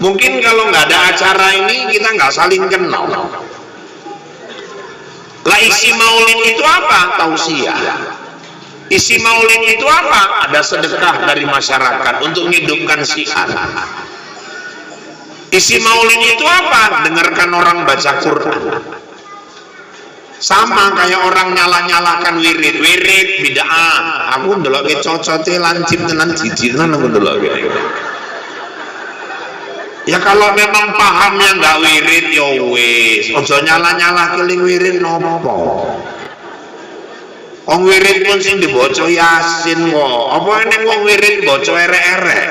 Mungkin kalau nggak ada acara ini kita nggak saling kenal. Lah isi maulid itu apa? Tausiah. Isi maulid itu apa? Ada sedekah dari masyarakat untuk menghidupkan syiar. Isi maulid itu apa? Dengarkan orang baca Quran. Sama kayak orang nyala-nyalakan wirid bid'ah. Aku ndeloke cocote lancip tenan jijik tenan aku ndeloke. Ya kalau memang pahamnya nggak wirid ya wis, ojo nyala-nyala keling wirid nopo. Wong wirid pun sing dibaca Yasin kok. Apa nek wong wirid baca erek-erek?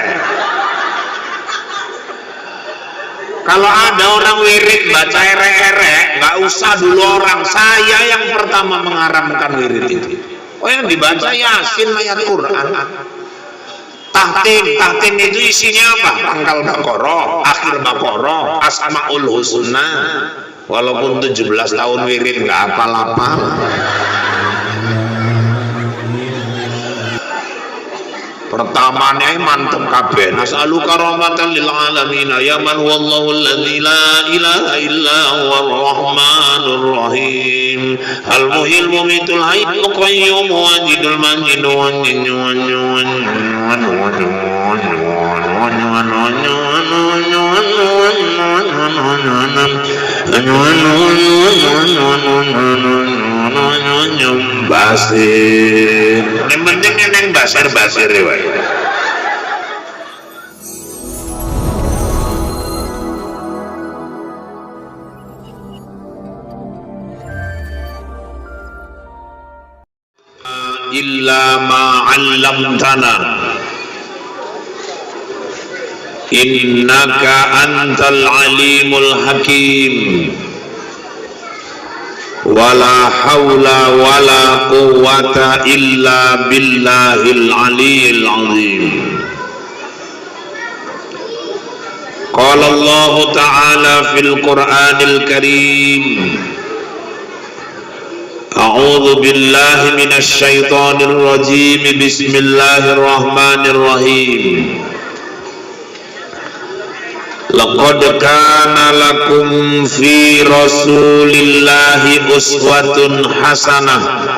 Kalau ada orang wirid baca erek-erek, nggak usah dulu orang. Saya yang pertama mengharamkan wirid itu. Oh yang dibaca Yasin ayat Quran. Tahtim itu isinya apa? Pangkal Baqarah, akhir Baqarah, Asmaul Husna. Walaupun 17 tahun wirid nggak apal-apal. Pertamanya mantep kabeh. Nas'aluka rahmatan lil alamin ya man wallahu alladzi la ilaha illa huwar rahmanur rahim al muhil mumitul hayyul qayyum wajidul majid basir. Yang penting neng basir wae. Illa ma 'allamtana innaka antal alimul hakim wala haula wala quwwata illa billahil aliyil azim. Qala Allah ta'ala fil Qur'anil Karim A'udzu billahi minasy syaithanir rajim. Bismillahirrahmanirrahim. Laqad kana lakum fi rasulillahi uswatun hasanah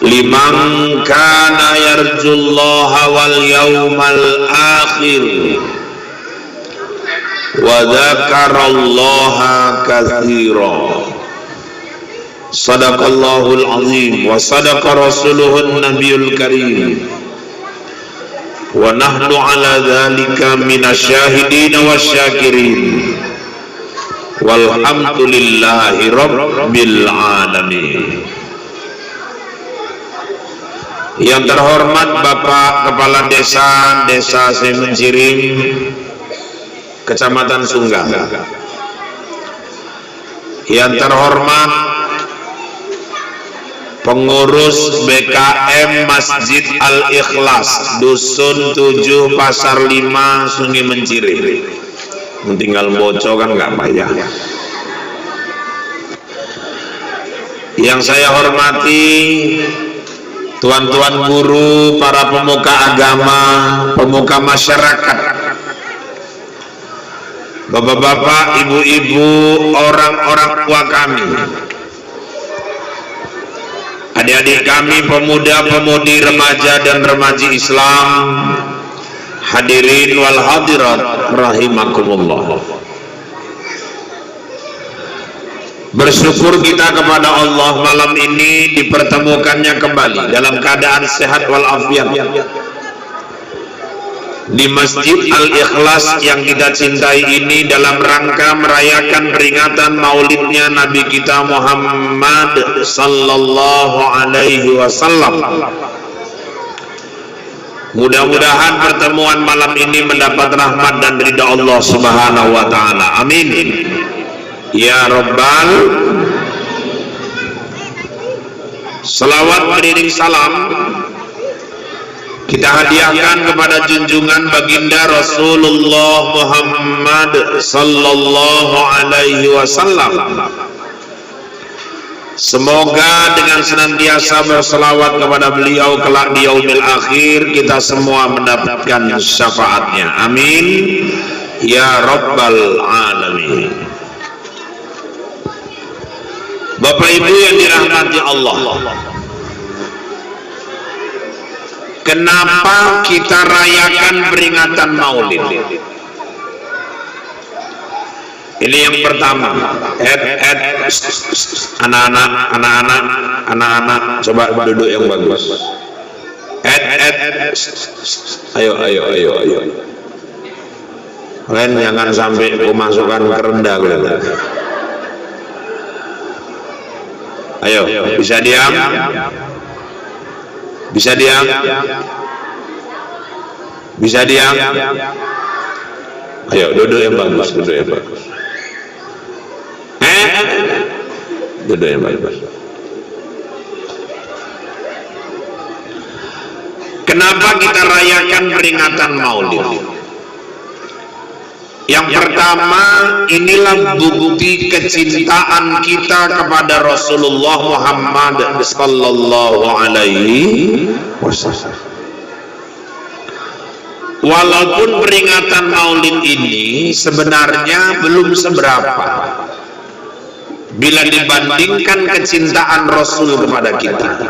liman kana yarjullaha wal yawmal akhir wa dzakarallaha katsira. Sadaqallahul azim wa sadaqa rasuluhun nabiyul karim wa nahnu ala dzalika minasyahidin wasyakirin walhamdulillahi rabbil alamin. Yang terhormat Bapak Kepala Desa Semenciring, Kecamatan Sunggang. Yang terhormat Pengurus BKM Masjid Al-Ikhlas Dusun 7 Pasar 5 Sungai Menciring. Tinggal bocor kan nggak payah. Yang saya hormati tuan-tuan guru, para pemuka agama, pemuka masyarakat, bapak-bapak, ibu-ibu, orang-orang tua kami, adik-adik kami, pemuda-pemudi, remaja dan remaji Islam, hadirin wal hadirat rahimakumullah. Bersyukur kita kepada Allah malam ini dipertemukannya kembali dalam keadaan sehat walafiat di Masjid Al-Ikhlas yang kita cintai ini dalam rangka merayakan peringatan maulidnya Nabi kita Muhammad sallallahu alaihi wasallam. Mudah-mudahan pertemuan malam ini mendapat rahmat dan ridha Allah Subhanahu wa taala. Amin. Ya Rabbal. Salawat beriring salam kita hadiahkan kepada junjungan baginda Rasulullah Muhammad sallallahu alaihi wasallam Semoga dengan senantiasa berselawat kepada beliau kelak di yaumil akhir kita semua mendapatkan syafaatnya. Amin ya rabbal alamin. Bapak Ibu yang dirahmati Allah, kenapa kita rayakan peringatan Maulid? Ini yang pertama. Anak-anak, coba duduk yang bagus. Ayo. Kalian jangan sampai kemasukan kerendah. Ayo, bisa diam? Bisa diam? Bisa diam? Ayo, duduk yang bagus, duduk yang bagus. Duduk yang bagus. Kenapa kita rayakan peringatan Maulid? Yang pertama, inilah bukti kecintaan kita kepada Rasulullah Muhammad sallallahu alaihi wasallam. Walaupun peringatan Maulid ini sebenarnya belum seberapa bila dibandingkan kecintaan Rasul kepada kita.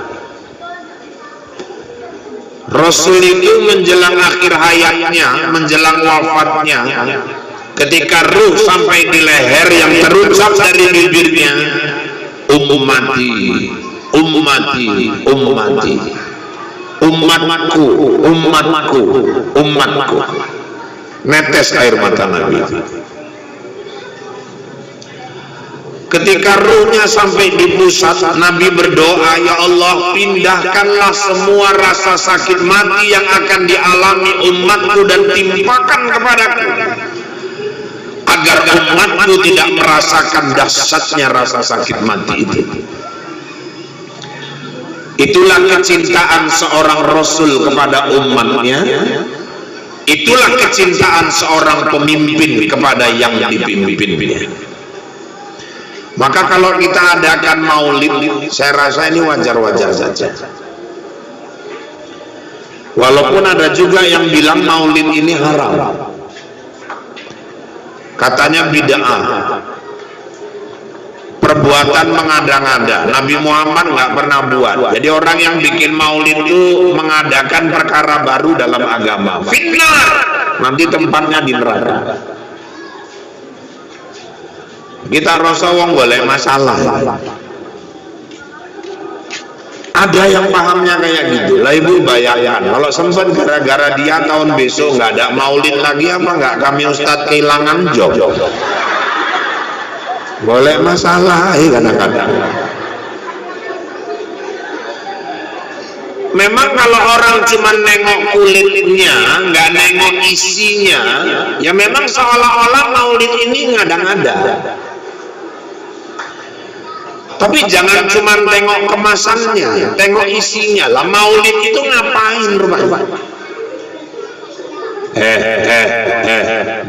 Rasul itu menjelang akhir hayatnya, menjelang wafatnya, ketika ruh sampai di leher yang terucap dari bibirnya, ummati, ummati, ummati, umatku, umatku, umatku. Netes air mata Nabi. Ketika ruhnya sampai di pusat, Nabi berdoa, ya Allah, pindahkanlah semua rasa sakit mati yang akan dialami umatku dan timpakan kepadaku, agar umatku tidak merasakan dahsyatnya rasa sakit mati itu. Itulah kecintaan seorang Rasul kepada umatnya. Itulah kecintaan seorang pemimpin kepada yang dipimpinnya. Maka kalau kita adakan Maulid, saya rasa ini wajar-wajar saja. Walaupun ada juga yang bilang Maulid ini haram, katanya bid'ah, perbuatan mengada-ngada. Nabi Muhammad nggak pernah buat. Jadi orang yang bikin Maulid itu mengadakan perkara baru dalam agama. Fitnah, nanti tempatnya di neraka. Kita rasa wong boleh masalah. Ada yang pahamnya kayak gitu. Lah ibu bayangkan, kalau sempat gara-gara dia tahun besok nggak ada Maulid lagi, apa nggak kami Ustadz kehilangan job? Boleh masalah, kadang-kadang. Memang kalau orang cuma nengok kulitnya, nggak nengok isinya, ya memang seolah-olah Maulid ini ngada-ngada. Tapi jangan cuma tengok kemasannya, tengok isinya. Lah Maulid itu ngapain rupanya?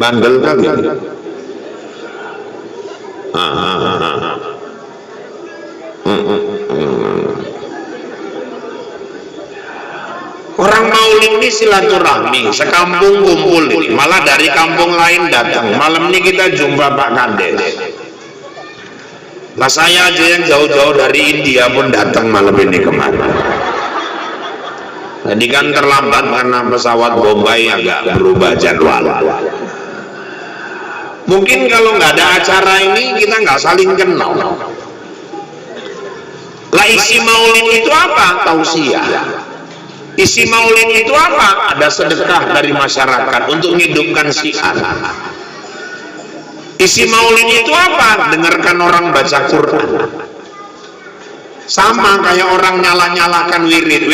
Bandel kali. Orang Maulid ini silaturahmi, sekampung kumpul, malah dari kampung lain datang. Malam ini kita jumpa Pak Kades. Lah saya aja yang jauh-jauh dari India pun datang malam ini kemarin. Jadi kan terlambat karena pesawat Bombay agak berubah jadwal. Mungkin kalau nggak ada acara ini kita nggak saling kenal. Lah isi Maulid itu apa? Tausiah. Isi Maulid itu apa? Ada sedekah dari masyarakat untuk menghidupkan syiar. Isi Maulid itu apa? Dengarkan orang baca Quran. Sama kayak orang nyala-nyalakan wirid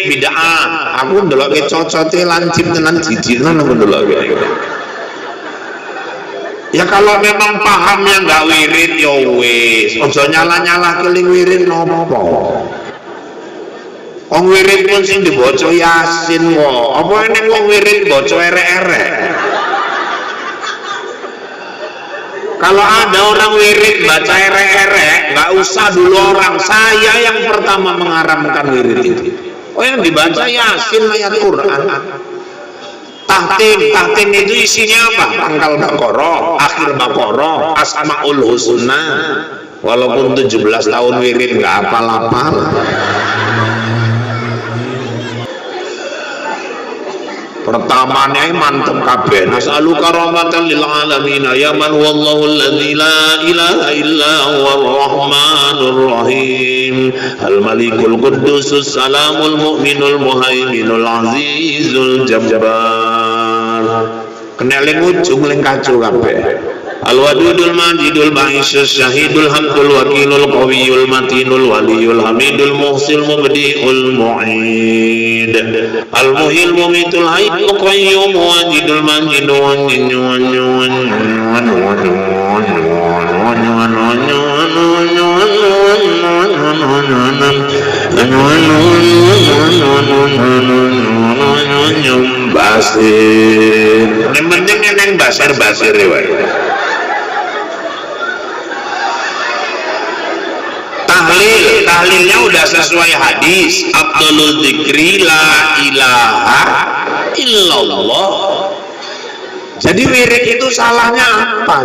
bid'ah. Aku ndelok cocote lancip tenan jijik tenan aku ndelok. Ya kalau memang pahamnya nggak wirid ya wis, ojo nyala-nyala keling wirid nopo. Wong wirid pun sing dibaca Yasin kok. Apa nek wong wirid baca erek-erek? Kalau ada orang wirid baca erek-erek, nggak usah dulu orang. Saya yang pertama mengharamkan wirid itu. Oh, yang dibaca Yasin ayat Quran. Tahtim itu isinya apa? Pangkal Baqarah, akhir Baqarah, Asmaul Husna. Walaupun 17 tahun wirid nggak apal-apal. Pertamanya mantep kabeh. Nas'aluka rahmatan lil alamin ya man wallahu alladzi la ilaha illa huwar rahmanur rahim al malikul quddusus salamul mu'minul muhaiminul azizul jabbar. Keneling ujung ling kacu kabeh. Al wadudul majidul ba'isus syahidul hamdul wakilul qawiyul matinul waliyul hamidul muhsil mubdi'ul mu'id al muhil mumitul hayyul qayyum wajidul majidul basir. Yang penting yang basir riwayat. Tahlilnya udah sesuai hadis. Abdulul dzikri la ilaha illallah. Jadi wirid itu salahnya apa?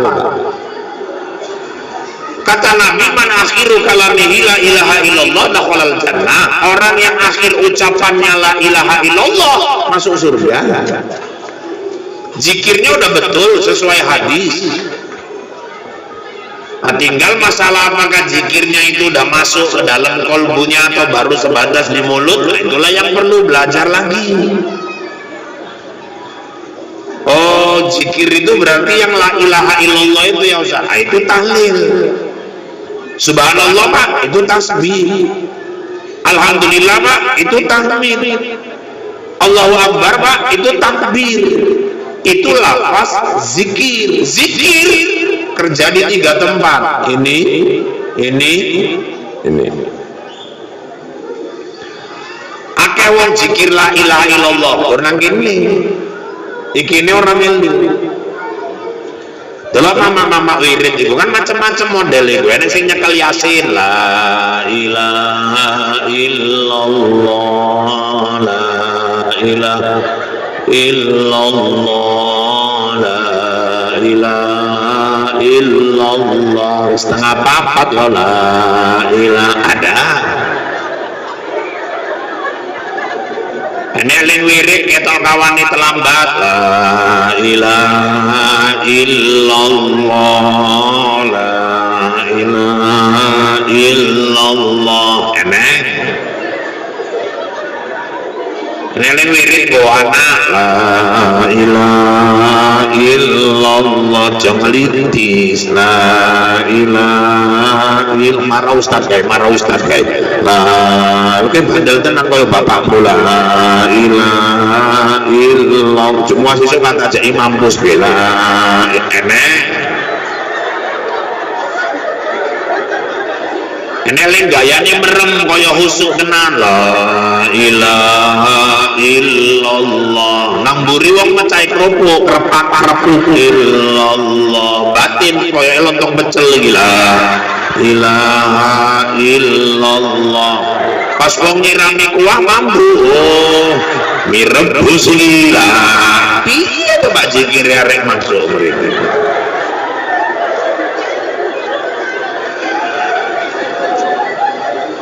Kata Nabi, man akhiru kalamihi la ilaha illallah dakhalal jannah. Orang yang akhir ucapannya la ilaha illallah masuk surga. Zikirnya udah betul sesuai hadis. Nah, tinggal masalah apakah zikirnya itu udah masuk ke dalam kolbunya atau baru sebatas di mulut. Nah, itulah yang perlu belajar lagi. Oh, zikir itu berarti yang la ilaha illallah itu ya Ustaz. Nah, itu tahlil. Subhanallah Pak, itu tasbih. Alhamdulillah Pak, itu tahmid. Allahu Akbar Pak, itu takbir. Itu lafaz zikir. Zikir kerja di 3 tempat. Ini. Akeh wong zikir la ilaha illallah, orang kene. Iki orang melu. Delok mama wirid itu kan macam-macam model itu. Enek sing nyekel Yasin la ilaha illallah, la ilaha illallah, la ilaha illallah. Setengah papat loh la ilaha ada. Ini eling wirid ketok kawani terlambat la ilaha illallah, la ilaha illallah. Enek eling wirid doana la ilaha illallah jangan lintis la ilaha illallah. Marah ustaz kayak lah oke padahal tenang kalau bapak mula la ilaha illallah semua siswa kata aja imam pusbela enek. Ini link gayanya merem kaya husuk tenan la ilaha illallah. Namburi wong mecai kerupuk krepak illallah. Batin kaya lontong pecel gila ilaha illallah. Pas wong nyirami kuah mambu mirebus gila. Piye to Pak Zikir arek masuk mriki.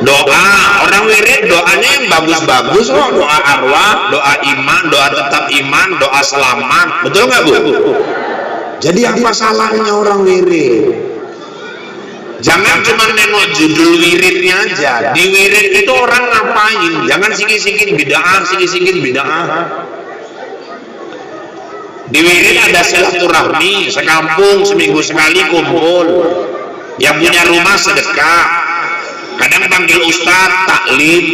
Doa orang wirid doanya yang bagus-bagus kok, doa arwah, doa iman, doa tetap iman, doa selamat, betul nggak Bu? Jadi apa salahnya orang wirid? Jangan cuma nengok judul wiridnya aja. Di wirid itu orang ngapain? Jangan sikit-sikit bid'ah, Di wirid ada silaturahmi, sekampung seminggu sekali kumpul. Yang punya rumah sedekah. Kadang panggil ustadz, taklim.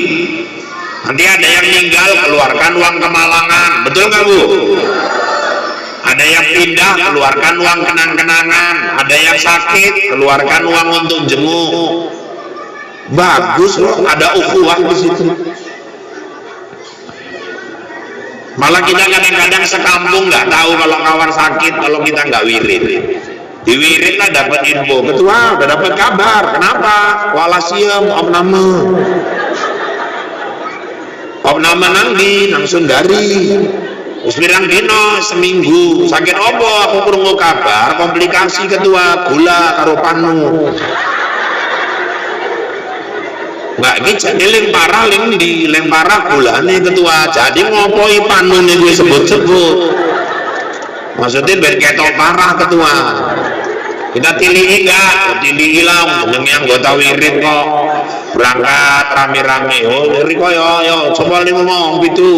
Nanti ada yang meninggal, keluarkan uang kemalangan. Betul nggak Bu? Ada yang pindah, keluarkan uang kenang-kenangan. Ada yang sakit, keluarkan uang untuk jenguk. Bagus loh, ada ukhuwah di situ. Malah kita kadang-kadang sekampung nggak tahu kalau kawan sakit, kalau kita nggak wirid. Diwirid lah dapat info, ketua udah dapat kabar. Kenapa? Walasiem opname nang di nang Sundari. Wis pirang dino seminggu sakit opo aku krungu kabar komplikasi ketua gula karo panu. Mbak iki jane ling parah ling parah gulane ketua. Jadi ngopoi panune gue sebut-sebut. Maksudnya biar ketok parah ketua. Kita tilihi enggak? Tilihi lah jenenge anggota wirid kok. Berangkat rame-rame. Oh, ngeri kok yo coba li ngomong pitu.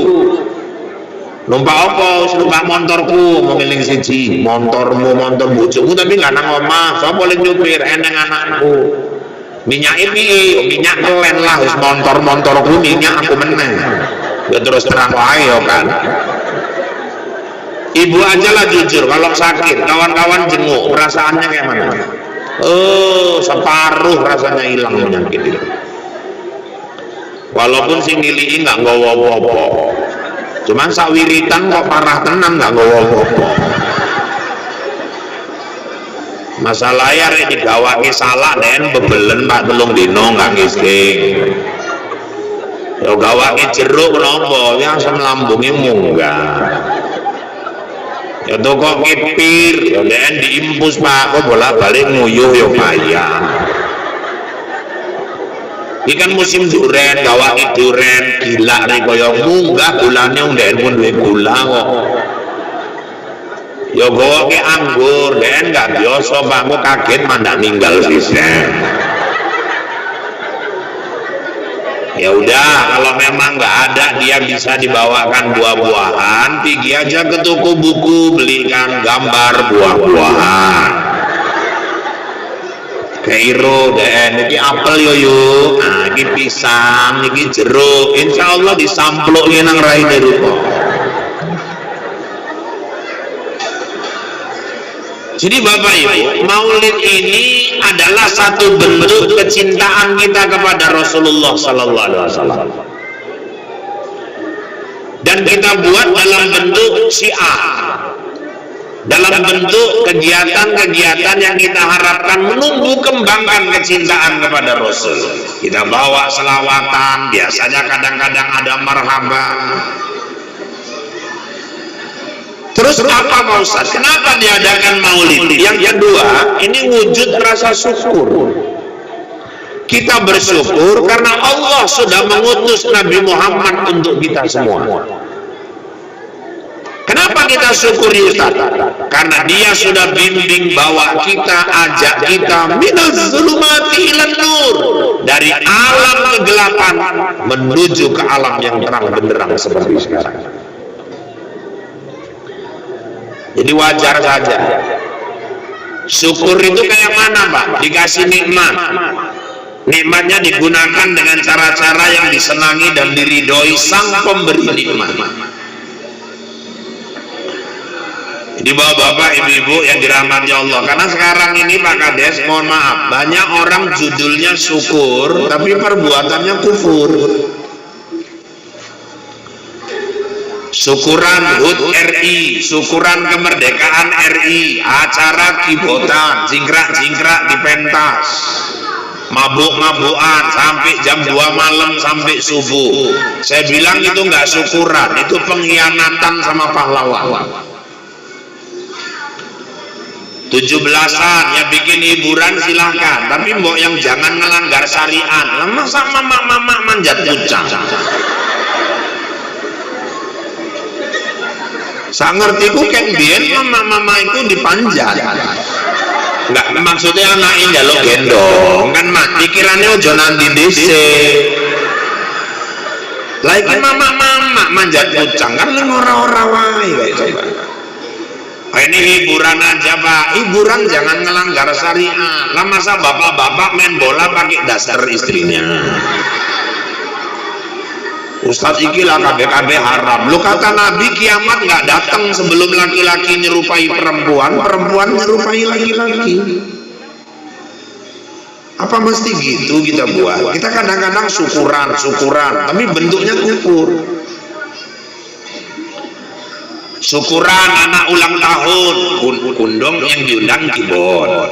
Numpak apa? Numpak montorku, mau ngeling siji. Montormu, montor bojomu tapi enggak nang omah. Sapa ling nyupir eneng anakku. Minyak ini, minyak kelen lah, montorku minyak aku meneng. Ya terus terang wae yo kan. Ibu aja lah jujur, kalau sakit, kawan-kawan jenguk, perasaannya kayak mana? Oh, separuh rasanya hilang penyakit itu. Walaupun si ngilii nggak nggawa apa-apa. Cuman sawiritan kok parah tenan nggak nggawa apa-apa. Masalah ya digawake salah den bebelen Pak telung dino nggak ngising. Yo gawake jeruk nopo, ya asam lambungnya munggah. Ya toko kipir, ya den diimpus Pak, kok bolak-balik nguyuh ya payah. Ini kan musim duren, gawake duren, gila nih kaya munggah gulane den pun duwe gula kok. Ya gawake anggur, den gak biasa Pak, kok kaget mandak ninggal sisen. Ya udah, kalau memang nggak ada dia bisa dibawakan buah-buahan, pergi aja ke toko buku belikan gambar buah-buahan. Kairo dan ini apel yoyo, nah ini pisang, ini jeruk, insya Allah disamploknya nang rai dari Jadi Bapak Ibu, maulid ini adalah satu bentuk kecintaan kita kepada Rasulullah Sallallahu Alaihi Wasallam. Dan kita buat dalam bentuk syiar, dalam bentuk kegiatan-kegiatan yang kita harapkan menumbuh kembangkan kecintaan kepada Rasul. Kita bawa selawatan, biasanya kadang-kadang ada marhaban. Terus apa Pak Ustaz? Kenapa diadakan maulid? Yang kedua, ini wujud rasa syukur. Kita bersyukur karena Allah sudah mengutus Nabi Muhammad untuk kita semua. Kenapa kita syukuri Ustaz? Karena dia sudah bimbing bawa kita, ajak kita minaz zulumati ilan nur, dari alam kegelapan menuju ke alam yang terang benderang seperti sekarang. Jadi wajar saja. Syukur itu kayak mana Pak? Dikasih nikmat, nikmatnya digunakan dengan cara-cara yang disenangi dan diridhoi sang pemberi nikmat. Jadi bapak-bapak, ibu-ibu yang dirahmati Allah, karena sekarang ini Pak Kades, mohon maaf, banyak orang judulnya syukur tapi perbuatannya kufur. Syukuran HUT RI, syukuran kemerdekaan RI, acara kibotan, jingkrak-jingkrak di pentas, mabuk-mabukan sampai jam 2 malam sampai subuh. Saya bilang itu nggak syukuran, itu pengkhianatan sama pahlawan. 17-an ya bikin hiburan silahkan, tapi mbok yang jangan melanggar syariat. Masa mama manjat kucang? Saya ngerti ku kan biyen mama itu dipanjat. Enggak maksudnya anaknya njaluk gendong kan mak pikirannya ojo nanti dhisik. Lah iki mama manjat kucang kan leng ora-ora wae coba. Ini hiburan aja Pak, hiburan jangan melanggar syariat. Lah masa bapak-bapak main bola pakai dasar istrinya. Ustadz ikilah KB haram. Lu kata Nabi kiamat nggak datang sebelum laki-laki nyerupai perempuan, perempuan nyerupai laki-laki. Apa mesti gitu kita buat? Kita kadang-kadang syukuran, tapi bentuknya kufur. syukuran anak ulang tahun, kundung yang diundang keyboard,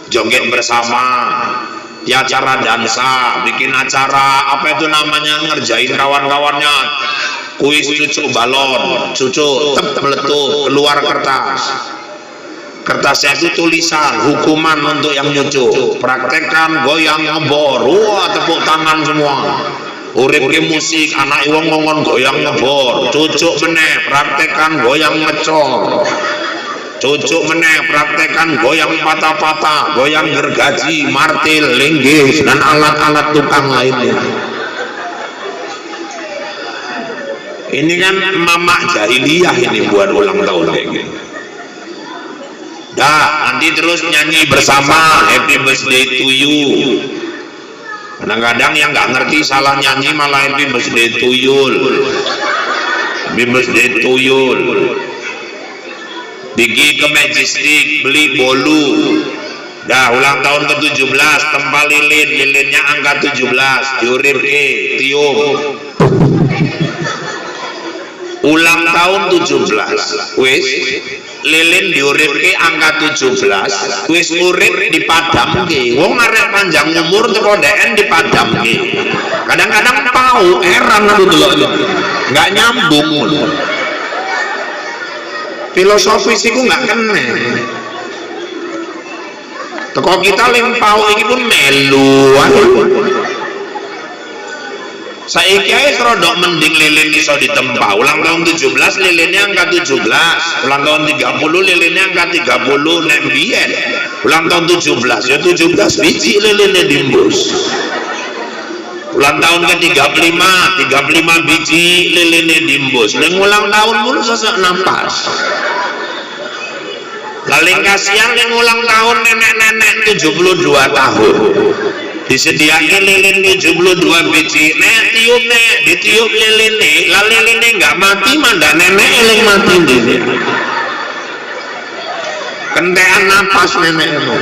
joget bersama, di acara dansa, bikin acara apa itu namanya, ngerjain kawan-kawannya, kuis cucuk balon, cucuk meletup keluar kertasnya itu tulisan hukuman untuk yang nyucuk, praktekkan goyang ngebor, wah tepuk tangan semua. Urip ke musik, anak iwang ngongon goyang ngebor, cucuk meneh praktekkan goyang ngecor, cucuk meneh praktekkan goyang patah-patah, goyang gergaji, martil, linggis, dan alat-alat tukang lainnya. Ini kan mamak jahiliyah ini buat ulang tahun kayak gini. Dah, nanti terus nyanyi bersama Happy Birthday to you. Kadang-kadang yang nggak ngerti salah nyanyi malah Happy Birthday to you, Happy Birthday to you. Pergi ke Majestic beli bolu. Dah ulang tahun ke-17 tempal lilinnya angka 17 diurip tiup. Ulang tahun 17 wis lilin diuripke angka 17 wis urip dipadamke, wong arek panjang umur teko DN dipadamke. Kadang-kadang pau heran aku delok nggak nyambung, filosofis iku nggak kena. Teko kita ling pau iki pun melu. Saiki ae rodok mending lilin iso ditempa. Ulang tahun 17 lilinnya angka 17, ulang tahun 30 lilinnya angka 30 nek biyen. Ulang tahun 17 ya 17 biji lilinnya dimbus. Ulang tahun ke-35 biji lilinnya dimbus. Ning ulang tahun pun sesak napas. Laling kasihan ning ulang tahun nenek-nenek 72 tahun. Disediakan lilin 72 biji, nek tiup nek ditiup lilin nih, lalu lilin nggak mati mandak nenek eling mati dini. Kentean napas nenek itu.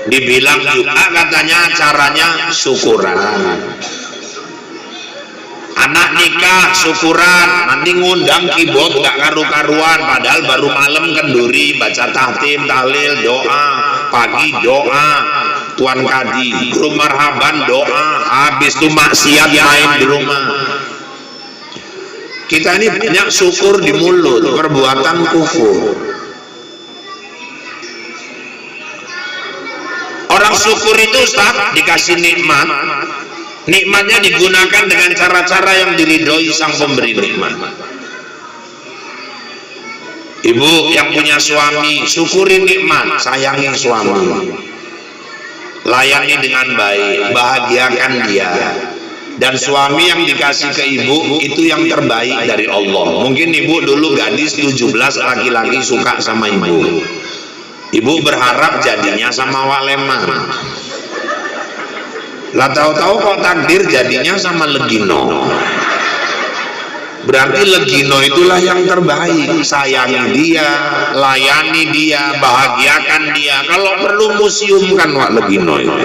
Dibilang juga katanya caranya syukuran. Anak nikah syukuran, nanti ngundang keyboard gak karu-karuan, padahal baru malam kenduri baca tahtim, tahlil, doa, pagi doa, tuan kadi, guru marhaban doa, habis itu maksiat main di rumah. Kita ini banyak syukur di mulut, perbuatan kufur. Orang syukur itu Ustaz dikasih nikmat. Nikmatnya digunakan dengan cara-cara yang diridhoi sang pemberi nikmat. Ibu yang punya suami, syukuri nikmat, sayangi suami, layani dengan baik, bahagiakan dia. Dan suami yang dikasih ke ibu itu yang terbaik dari Allah. Mungkin ibu dulu gadis 17 laki-laki suka sama ibu. Ibu berharap jadinya sama Wak Leman. Lah tahu-tahu kok takdir jadinya sama Legino. Berarti Legino itulah yang terbaik. Sayangi dia, layani dia, bahagiakan dia. Kalau perlu museumkan Wak Legino itu.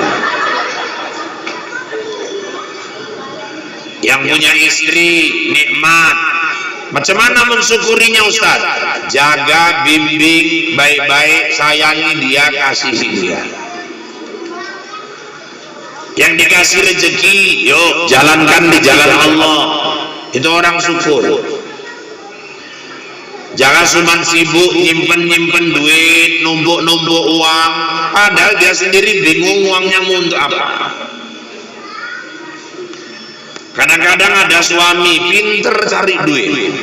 Yang punya istri nikmat, macam mana mensyukurinya Ustaz? Jaga, bimbing baik-baik, sayangi dia, kasihi dia. Yang dikasih rezeki, yuk jalankan di jalan Allah. Itu orang syukur. Jangan cuma sibuk nyimpen duit, numpuk uang, padahal dia sendiri bingung uangnya mau untuk apa. Kadang-kadang ada suami pinter cari duit,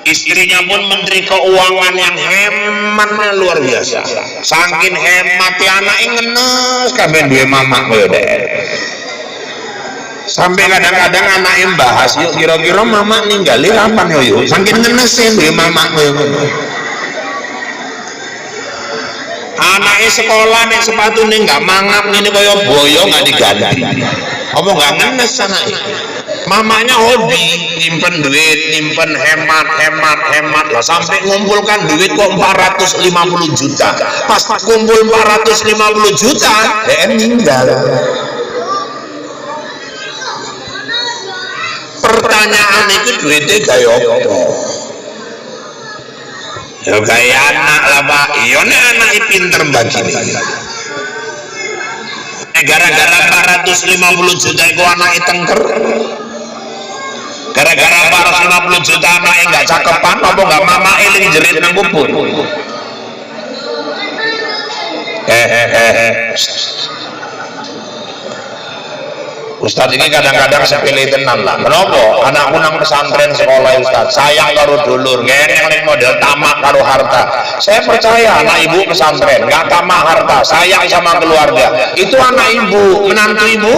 istrinya pun menteri keuangan yang hematnya luar biasa. Saking hematnya anaknya ngenes kabeh duwe mamak kowe. Sampai kadang-kadang anaknya bahas, yuk kira-kira mamak ninggali kapan yo? Saking ngenesin duwe mamak kowe. Anaknya sekolah nek sepatune nggak mangap ngene kaya boyo nggak diganti. Apa nggak ngenes anaknya? Mamanya hobi nyimpen duit, nyimpen hemat lah sampai ngumpulkan duit kok 450 juta. Pas kumpul 450 juta, dia meninggal. pertanyaan itu duitnya gaya apa? Ya gaya anak lah Pak. Iya nek anaknya pinter begini. Gara-gara 450 juta itu anaknya tengker. Gara-gara 450 juta anaknya nggak cakepan, apa nggak mama eling jerit nang kubur. Ustadz ini kadang-kadang sepele tenan lah. Kenapa? Anakku nang pesantren sekolah Ustadz. Sayang karo dulur, ngeneng model tamak karo harta. Saya percaya anak ibu pesantren nggak tamak harta, sayang sama keluarga. Itu anak ibu, menantu ibu.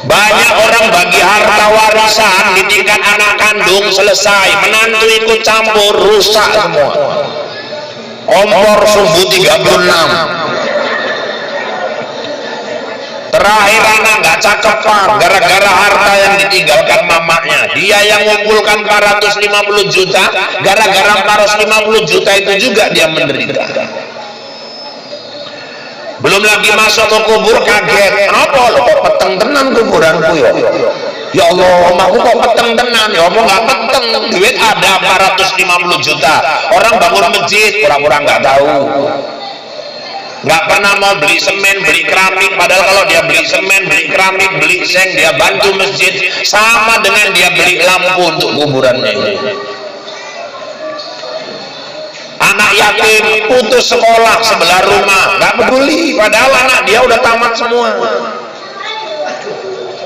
Banyak orang bagi harta warisan di tingkat anak kandung selesai, menantu ikut campur, rusak semua. Kompor sumbu 36. Terakhir anak nggak cakepan gara-gara harta yang ditinggalkan mamanya. Dia yang ngumpulkan 450 juta, gara-gara 450 juta itu juga dia menderita. Belum lagi masuk ke kubur kaget, apa lo kok peteng tenan kuburanku ya? Ya Allah, omahku kok peteng tenan ya? Omong nggak peteng, duit ada 450 juta. Orang bangun masjid, pura-pura nggak tahu. Nggak pernah mau beli semen, beli keramik, padahal kalau dia beli semen, beli keramik, beli seng, dia bantu masjid, sama dengan dia beli lampu untuk kuburannya ini. Anak yatim putus sekolah sebelah rumah, nggak peduli, padahal anak dia udah tamat semua.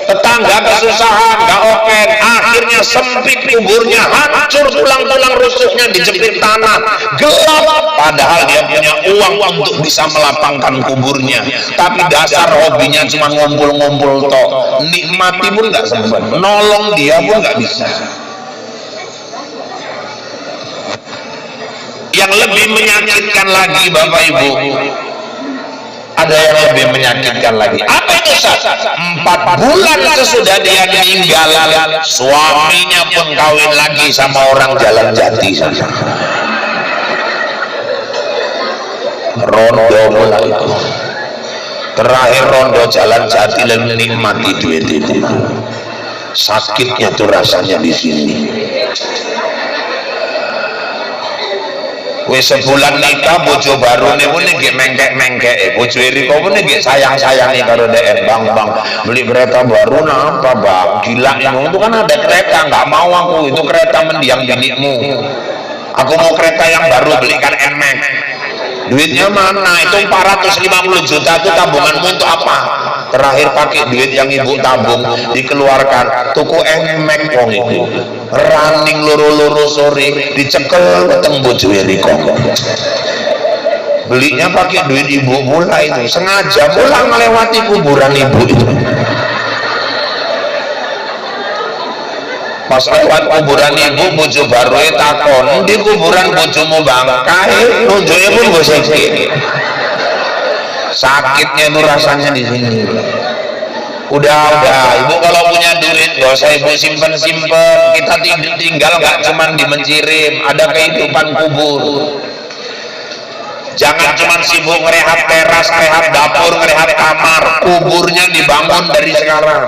Tetangga kesusahan, nggak open, akhirnya sempit kuburnya, hancur tulang-tulang rusuknya dijepit tanah, gelap. Padahal dia punya uang untuk bisa melapangkan kuburnya, tapi dasar hobinya cuma ngumpul-ngumpul toh. Nikmati pun nggak sempat, nolong dia pun nggak bisa. Yang lebih menyakitkan lagi Bapak Ibu, ada yang lebih menyakitkan lagi. Apa itu Ustaz? 4 bulan sesudah dia meninggal, suaminya pun kawin lagi sama orang Jalan Jati. Rondo mulai itu. Terakhir rondo Jalan Jati dan menikmati duit itu. Sakitnya tuh rasanya di sini. Wis sebulan nikah bojo baru nih pun nih mengkek bojo Eriko pun nih sayang nih karo DN bang beli kereta baru napa bang gila itu kan ada kereta nggak mau aku itu kereta mendiang binikmu aku mau kereta yang baru belikan Nmax duitnya mana itu 450 juta itu tabunganmu untuk apa terakhir pakai duit yang ibu tabung dikeluarkan tuku Nmax wong itu running loro sore dicekel keteng bojo Eriko belinya pakai duit ibu mulai itu sengaja pulang melewati kuburan ibu itu pas lewat kuburan ibu bojo baru takon di kuburan bojomu bangkai bojonya pun gue sakitnya itu rasanya di sini. Udah ibu kalau punya duit gak usah ibu simpen kita tinggal nggak cuman di Mencirim, ada kehidupan kubur. Jangan cuman sibuk ngerehab teras, ngerehab dapur, ngerehab kamar, kuburnya dibangun dari sekarang.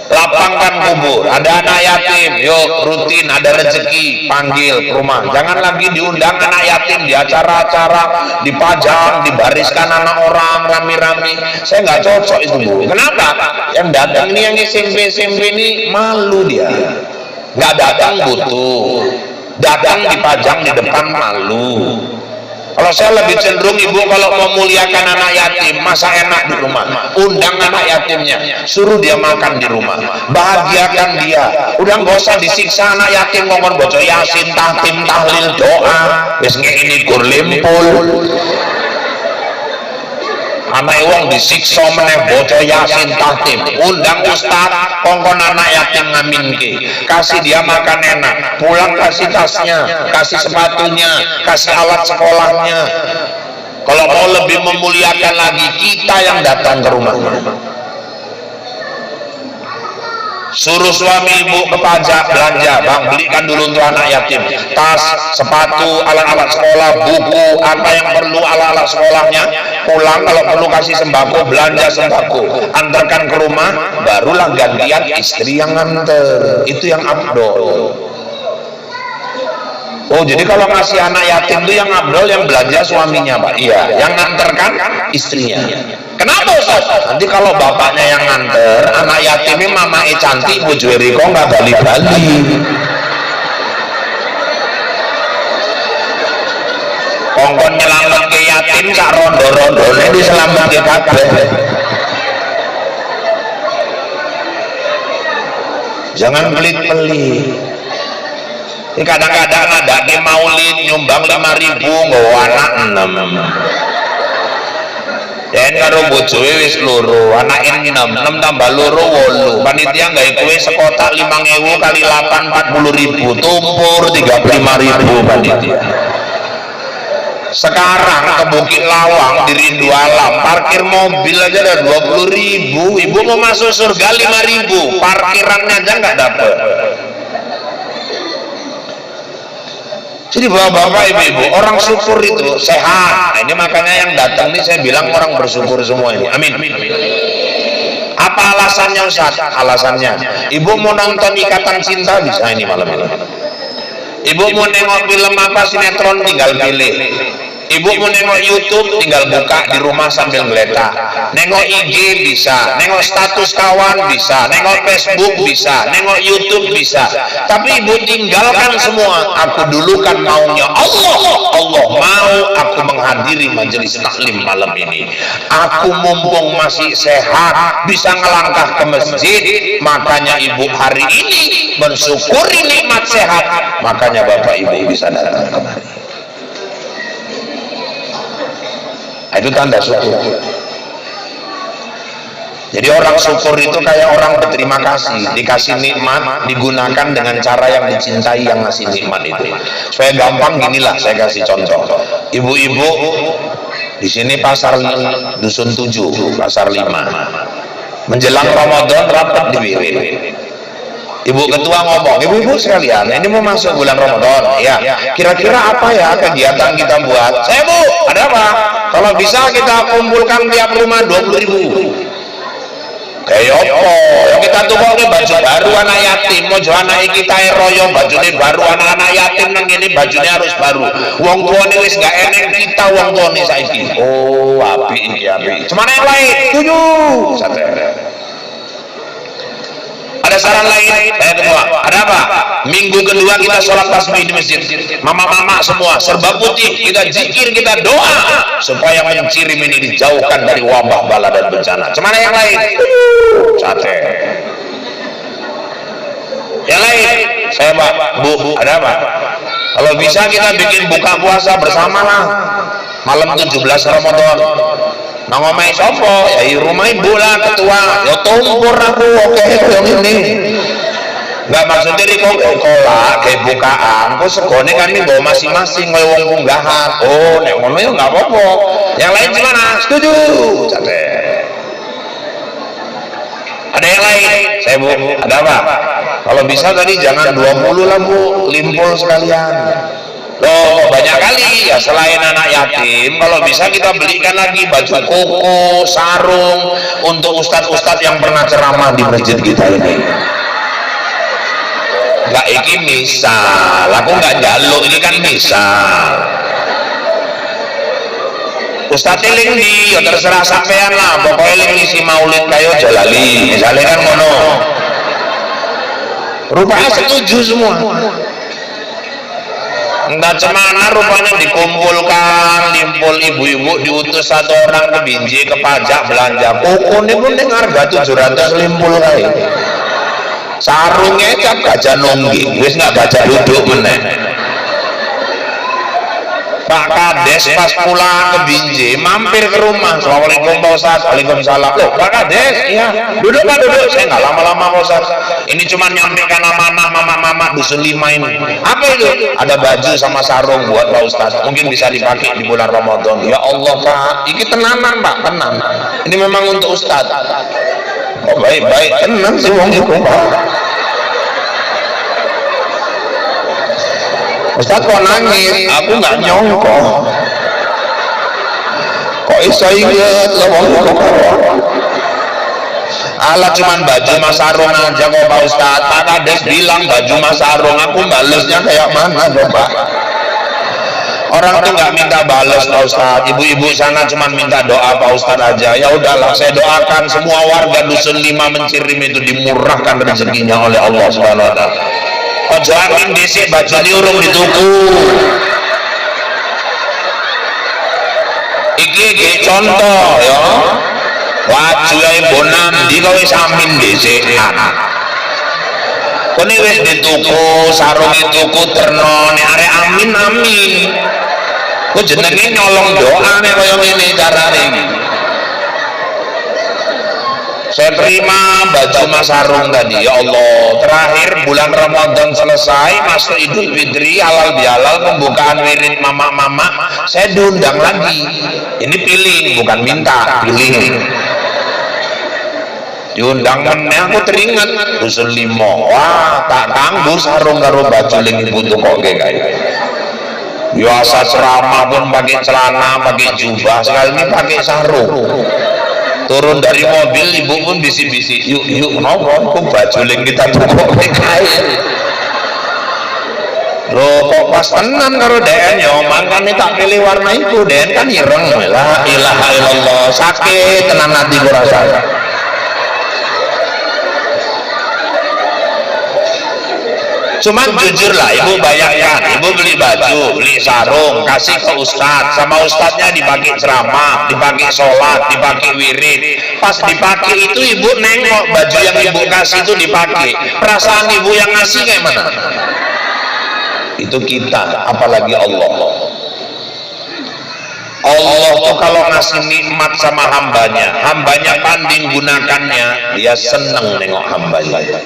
Lapangkan kubur, ada anak yatim, yuk rutin ada rezeki panggil ke rumah. Jangan lagi diundang anak yatim di acara-acara, dipajang, dibariskan anak orang rame-rame. Saya nggak cocok itu Bu. Kenapa? Yang datang ini yang SMP ini malu dia, nggak datang butuh, datang dipajang di depan malu. Kalau saya lebih cenderung ibu kalau mau muliakan anak yatim, masa enak di rumah, undang anak yatimnya, suruh dia makan di rumah, bahagiakan dia. Udah nggak usah disiksa anak yatim ngomong bocor yasin, tahtim, tahlil, doa, wis ini gur limpul. Anak wong disiksa meneh bocor yasin tahtim, undang ustad kongkon anak yatim ngaminke, kasih dia makan enak, pulang kasih tasnya, kasih sepatunya, kasih alat sekolahnya. Kalau mau lebih memuliakan lagi, kita yang datang ke rumahnya. Suruh suami ibu ke pajak belanja, bang belikan dulu untuk anak yatim tas, sepatu, alat-alat sekolah, buku, apa yang perlu alat-alat sekolahnya. Pulang kalau perlu kasih sembako, belanja sembako, antarkan ke rumah, barulah gantian istri yang nganter. Itu yang abdol. Oh, jadi kalau ngasih anak yatim itu yang abdol yang belanja suaminya, Pak? Iya, yang nganterkan istrinya. Kenapa, Ustaz? Nanti kalau bapaknya yang nganter, anak yatimnya mamae cantik, bojoe riko nggak bali-bali. Kongkon nyelamet ke yatim sak rondo-rondone diselamet ke kabeh. Jangan pelit-pelit. Ini kadang-kadang ada di maulid nyumbang 5.000 nggo anak 6. Dan karo bojoe wis loro, anake 6 tambah loro 8. Panitia gawe kowe sekotak 5.000 kali 8 40.000, tumpur 35.000 panitia. Sekarang ke Bukit Lawang di Rindu Alam, parkir mobil aja ada 20.000. Ibu mau masuk surga 5.000, parkirannya aja nggak dapet. Jadi bapak-bapak, ibu-ibu, orang syukur itu sehat. Nah, ini makanya yang datang ini saya bilang orang bersyukur semua ini. Amin. Apa alasannya, Ustaz? Alasannya, ibu mau nonton Ikatan Cinta bisa ini malam ini. Ibu mau nengok film apa, sinetron, tinggal pilih. Ibu mau nengok YouTube, tinggal buka di rumah sambil ngeletak. Nengok IG bisa, nengok status kawan bisa, nengok Facebook bisa, nengok YouTube bisa. Tapi ibu tinggalkan semua. Aku dulu kan maunya Allah. Allah mau aku menghadiri majelis taklim malam ini. Aku mumpung masih sehat, bisa ngelangkah ke masjid. Makanya ibu hari ini mensyukuri nikmat sehat. Makanya bapak ibu bisa datang kemari. Itu tanda syukur. Jadi orang syukur itu kayak orang berterima kasih, dikasih nikmat, digunakan dengan cara yang dicintai yang ngasih nikmat itu. Supaya gampang ginilah, saya kasih contoh. Ibu-ibu di sini pasar Dusun 7, pasar 5. Menjelang Ramadan rapat di Wiwin. Ibu ketua ngomong, ibu-ibu sekalian, ini mau masuk bulan Ramadan, ya. Kira-kira apa ya kegiatan kita buat? Saya bu, ada apa? Kalau bisa kita kumpulkan tiap rumah 20.000. Kayak apa? Yang kita tukang baju baru anak yatim, mau jual anak kita royo bajunya baru anak yatim nang ini bajunya harus baru. Wong tua ini wis gak eneng kita wong tua ini saiki. Oh, api ini api. Cemana yang lain? Setuju. Ada saran lain, saya kedua. Ada apa? Minggu kedua kita sholat tasbih di masjid. Mama-mama semua serba putih, kita zikir, kita doa supaya mencirim ini dijauhkan dari wabah bala dan bencana. Cemana yang lain? Sate. Yang lain, saya Pak, Bu, ada apa? Kalau bisa kita bikin buka puasa bersama lah. Malam 17 Ramadan. Nang omahe sapa? Ya rumah ibu lah ketua. Ya tumpur aku oke yang ini. Enggak maksudnya riko kolak kayak bukaan. Kok segone kan ini bawa masing-masing koyo wong punggahan. Oh, nek ngono ya enggak apa-apa. Yang lain gimana? Setuju. Cate. Ada yang lain? Saya Bu, ada apa? Kalau bisa tadi jangan 20 lah Bu, limpul sekalian. Loh, banyak kali ya selain anak yatim, kalau bisa kita belikan lagi baju koko, sarung untuk ustadz-ustadz yang pernah ceramah di masjid kita ini. Enggak, ini misal, aku enggak jaluk, ini kan misal. Ustadz eling di, ya terserah sampean lah, pokoknya eling isi maulid kayo jalali, misalnya kan ngono. Rupanya setuju semua. Entah cemana rupanya dikumpulkan, limpul ibu-ibu diutus satu orang ke Binjai ke pajak belanja. Koko ini pun dengan harga 700 limpul kali. Sarungnya cap gajah nungging, wis nggak gajah duduk meneh. Pak Kades pas pulang ke Binjai mampir ke rumah. Assalamualaikum Pak Ustaz. Waalaikumsalam. Loh Pak Kades, iya. Duduk Pak, duduk. Saya nggak lama-lama Pak Ustaz. Ini cuma nyampaikan amanah mama-mama Dusun 5 ini. Apa itu? Ada baju sama sarung buat Pak Ustaz. Mungkin bisa dipakai di bulan Ramadan. Ya Allah Pak, ini tenanan Pak, tenan. Ini memang untuk Ustaz. Oh baik-baik, tenan sih wong itu Pak. Ustaz kok nangis? Aku nggak nyongko. Kok iso inget lewong kok. Alah cuman baju mas sarung aja kok Pak Ustaz. Pak Kades bilang baju mas sarung, aku balesnya kayak mana coba? Orang tuh nggak minta balas Pak Ustaz. Ibu-ibu sana cuman minta doa Pak Ustaz aja. Ya udahlah, saya doakan semua warga dusun 5 Mencirim itu dimurahkan rezekinya oleh Allah Subhanahu wa taala. Ojo angin dhisik baju ini urung dituku. Iki contoh ya. Wajuhe bonan di kowe samin dhisik. Kone wis dituku, sarung dituku terno nek arek amin amin. Ku jenenge nyolong doa nek kaya ngene carane. Saya terima baju mas sarung tadi, ya Allah. Terakhir bulan Ramadan selesai, masuk Idul Fitri, halal bihalal, pembukaan wirid mama-mama, saya diundang lagi. Ini pilih, bukan minta, pilih. Diundang meneh aku teringat dusun 5. Wah, tak kanggo sarung karo baju ling butuh kok kayak. Biasa ceramah pun pakai celana, pakai jubah, sekali ini pakai sarung. Turun dari mobil ibu pun bisik-bisik, yuk ngomong kok baju ling kita pokok kain. Loh kok pas tenan karo DN yo, makanya tak pilih warna itu. DN kan ireng. La ilaha illallah, sakit tenan hati ku rasa. Cuman jujur lah, ibu bayangkan, ibu beli baju, beli sarung, kasih ke ustadz, sama ustadznya dipakai ceramah, dipakai sholat, dipakai wirid. Pas dipakai itu ibu nengok baju yang ibu kasih itu dipakai. Perasaan ibu yang ngasih kayak mana? Itu kita, apalagi Allah. Allah tuh kalau ngasih nikmat sama hambanya, hambanya pandai gunakannya, dia seneng nengok hambanya.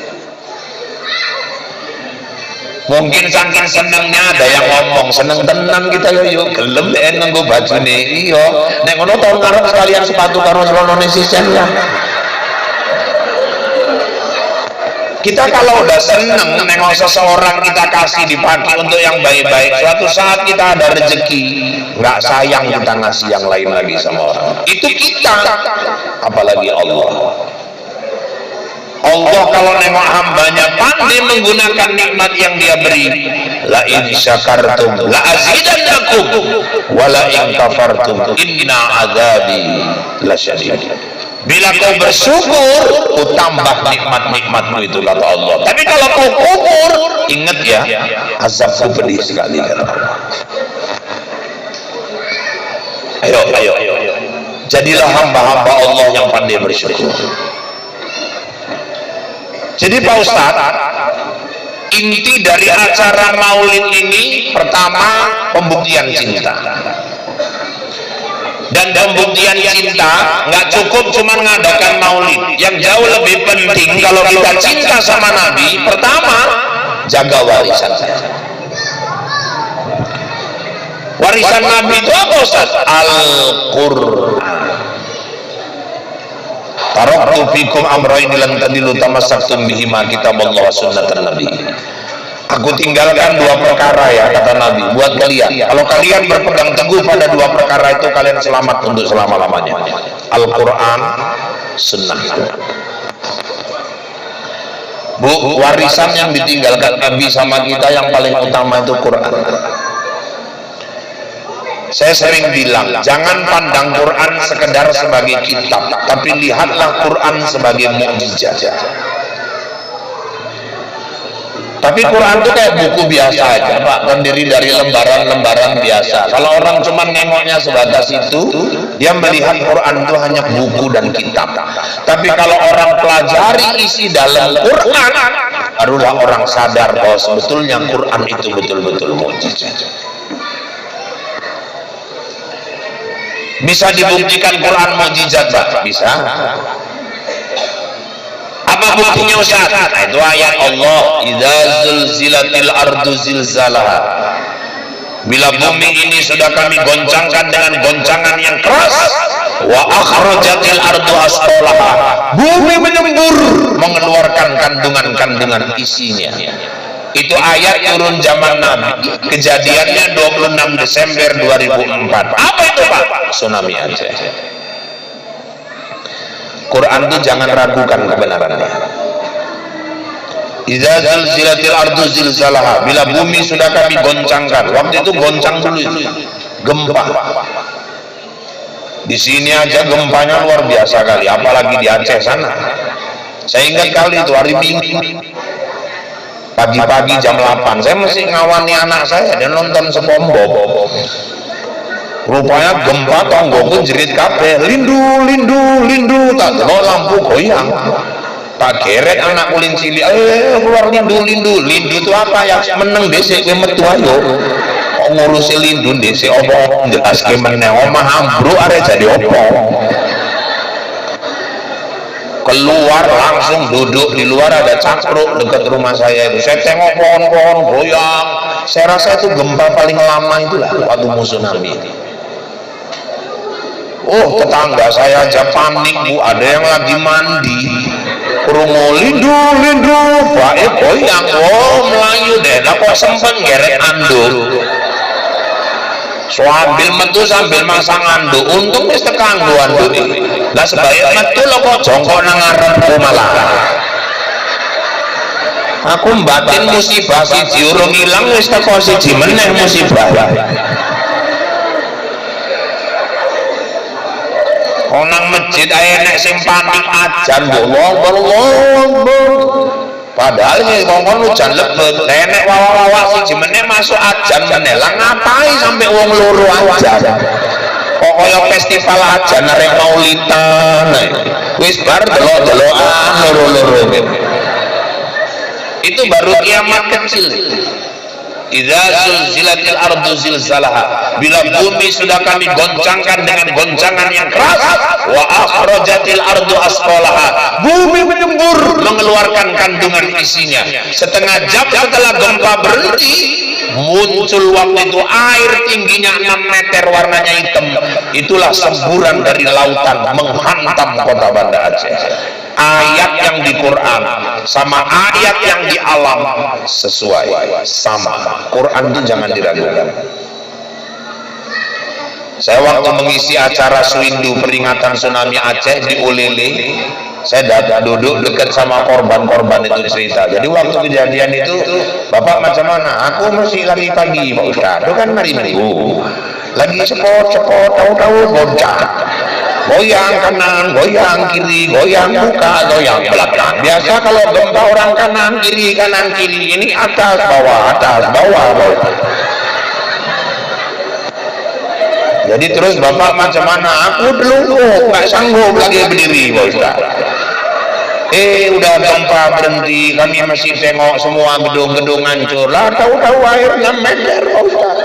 Mungkin saking senengnya ada yang ngomong seneng tenan kita yo gelem deh nganggo baju nih iyo nek ngono tahun ngarep sekalian sepatu karo celana sisen ya. Kita kalau udah seneng nengok seseorang kita kasih dipakai untuk yang baik-baik, suatu saat kita ada rezeki nggak sayang kita ngasih yang lain lagi sama orang. Itu kita, apalagi Allah. Allah kalau nengok hambanya pandai menggunakan nikmat yang dia beri. La in syakartum la azidannakum wa la in kafartum inna azabi lasyadid. Bila kau bersyukur, ku tambah nikmat-nikmatmu itu kata Allah. Tapi kalau kau kufur, ingat ya, azabku pedih sekali kata Allah. Ayo. Jadilah hamba-hamba Allah yang pandai bersyukur. Jadi Pak Ustadz, inti dari acara maulid ini pertama pembuktian cinta. Dan pembuktian cinta nggak cukup cuma mengadakan maulid. Yang jauh lebih penting kalau kita cinta sama Nabi, pertama jaga warisan saya. Warisan Nabi itu apa Ustadz? Al-Qur'an. Taraktu fikum amrayni lan tadillu tamassaktum bihima kitaballah wa sunnatan nabi. Aku tinggalkan 2 perkara ya kata Nabi buat kalian. Kalau kalian berpegang teguh pada 2 perkara itu, kalian selamat untuk selama-lamanya. Al-Qur'an, sunnah. Bu, warisan yang ditinggalkan Nabi sama kita yang paling utama itu Quran. Saya sering bilang, jangan pandang Quran sekedar sebagai kitab, tapi lihatlah Quran sebagai mukjizat. Tapi Quran itu kayak buku biasa aja, Pak, terdiri dari lembaran-lembaran biasa. Kalau orang cuma nengoknya sebatas itu, dia melihat Quran itu hanya buku dan kitab. Tapi kalau orang pelajari isi dalam Quran, barulah orang sadar bahwa sebetulnya Quran itu betul-betul mukjizat. Bisa dibuktikan Quran mukjizat, Pak? Bisa. Apa buktinya Ustaz? Nah, itu ayat Allah, idza zulzilatil ardu zilzalaha. Bila bumi ini sudah kami goncangkan dengan goncangan yang keras, wa akhrajatil ardu asqalaha. Bumi menyembur, mengeluarkan kandungan-kandungan isinya. Itu ayat turun zaman Nabi, kejadiannya 26 Desember 2004. Apa itu Pak? Tsunami Aceh. Quran itu jangan ragukan kebenarannya. Idza zilzilatil ardu zilzalaha, bila bumi sudah kami goncangkan. Waktu itu goncang dulu, gempa. Di sini aja gempanya luar biasa kali, apalagi di Aceh sana. Saya ingat kali itu hari Minggu pagi-pagi jam 8 saya masih ngawani anak saya dan nonton SpongeBob. Rupanya gempa tonggoku jerit kabeh, lindu lindu lindu, tak delok lampu goyang, tak geret anak kulin cilik, keluar lindu lindu. Lindu itu apa ya? Meneng dhisik kowe metu ayo. Kok ngurusi lindu dhisik apa njelaske meneh, omah ambruk arek jadi opo. Keluar langsung duduk di luar, ada cakruk dekat rumah saya itu. Saya tengok pohon-pohon goyang. Saya rasa itu gempa paling lama itulah waktu tsunami. Oh, tetangga saya aja panik Bu, ada yang lagi mandi. Krungu lindu lindu, bae goyang. Oh, melayu deh. Lah kok sempat ngeret anduk. Sambil metu sambil masang anduk, untung wis tekan anduk iki. Lah sebaik metu lho kok jongkok nang ngarepku malah. Aku mbatin musibah siji urung ilang wis teko siji meneh musibah. Nang masjid ae nek sing panik ajan Allahu. Padahal sing ngomong hujan lebat, nenek wawa-wawa siji meneh masuk ajan meneh. Lah ngapain sampai wong loro ajan? Kok kaya festival ajan arek Maulidan. Wis bar delok-delokan loro-loro. Itu baru kiamat kecil. Idza zulzilatil ardu zilzalaha, bila bumi sudah kami goncangkan dengan goncangan yang keras. Wa akhrajatil ardu asqalaha, bumi menyembur mengeluarkan kandungan isinya. Setengah jam setelah gempa berhenti, muncul waktu itu air tingginya 6 meter, warnanya hitam. Itulah semburan dari lautan menghantam kota Banda Aceh. Ayat yang di Quran sama ayat yang di alam sesuai, sama. Quran itu jangan diragukan. Saya waktu mengisi acara Swindu peringatan tsunami Aceh di Ulele, saya duduk dekat sama korban-korban itu cerita. Jadi waktu kejadian itu, Bapak macam mana? Aku masih lagi pagi Pak Ustaz, itu kan hari Minggu, lagi cepot-cepot, tahu-tahu bocah. Goyang kanan, goyang kiri, goyang muka, goyang belakang. Biasa kalau gempa orang kanan kiri, ini atas bawah, atas bawah. Jadi terus Bapak macam mana? Aku delungkup, nggak sanggup lagi berdiri, Pak Ustaz. Udah gempa berhenti, kami masih tengok semua gedung-gedung hancur. Lah tahu-tahu airnya meter, Pak Ustaz.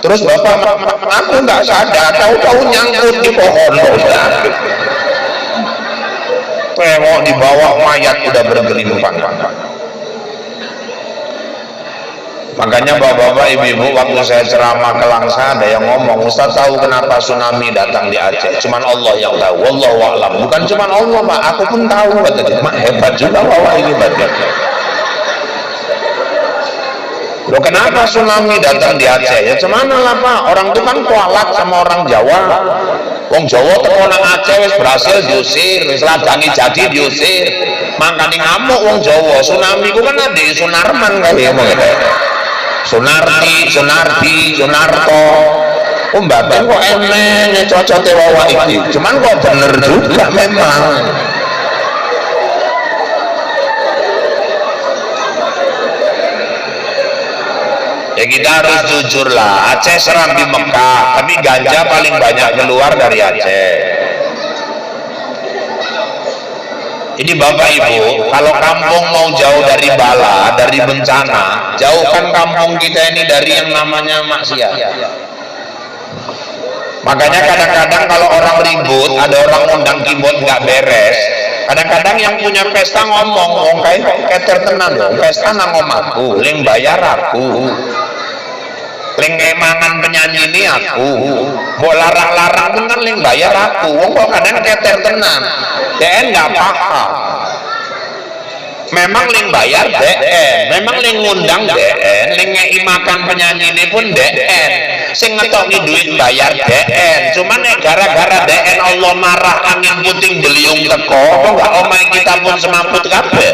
Terus Bapak, aku nggak sadar, tahu-tahu nyangkut di pohon, Ustaz. Tengok di bawah mayat udah bergelimpangan. Makanya bapak-bapak, ibu-ibu, waktu saya ceramah ke Langsa ada yang ngomong, Ustaz tahu kenapa tsunami datang di Aceh? Cuman Allah yang tahu. Wallahu a'lam. Bukan cuman Allah, Pak, aku pun tahu. Mak hebat juga bapak ini, Pak. Loh kenapa tsunami datang di Aceh? Ya cemana lah Pak, orang itu kan kualat sama orang Jawa. Wong Jawa teko nang Aceh wis berhasil diusir, wis ladangi jadi diusir. Makane ngamuk wong Jawa. Tsunami ku kan adik Sunarman kali ngomong gitu. Sunarti, Sunarto. Mbaten kok eneng cocote wawa iki. Cuman kok bener juga memang. Ya kita harus jujur lah, Aceh serambi Mekah, tapi ganja paling banyak keluar dari Aceh. Jadi Bapak Ibu, kalau kampung mau jauh dari bala, dari bencana, jauhkan kampung kita ini dari yang namanya maksiat. Makanya kadang-kadang kalau orang ribut, ada orang undang kibot nggak beres, kadang-kadang yang punya pesta ngomong, wong kae keter tenan lho, pesta nang omahku, ling bayar aku. Ling emangan penyanyi ini aku, mau larang-larang pun kan ling bayar aku. Wong kok kadang keter tenan, DN nggak paham. memang ling bayar DN, memang ling ngundang DN, ling ngei makan penyanyi ini pun DN, sing ngetoki duit bayar DN. Cuman gara-gara DN Allah marah, angin puting beliung teko, kok gak omai kita pun semaput kabeh.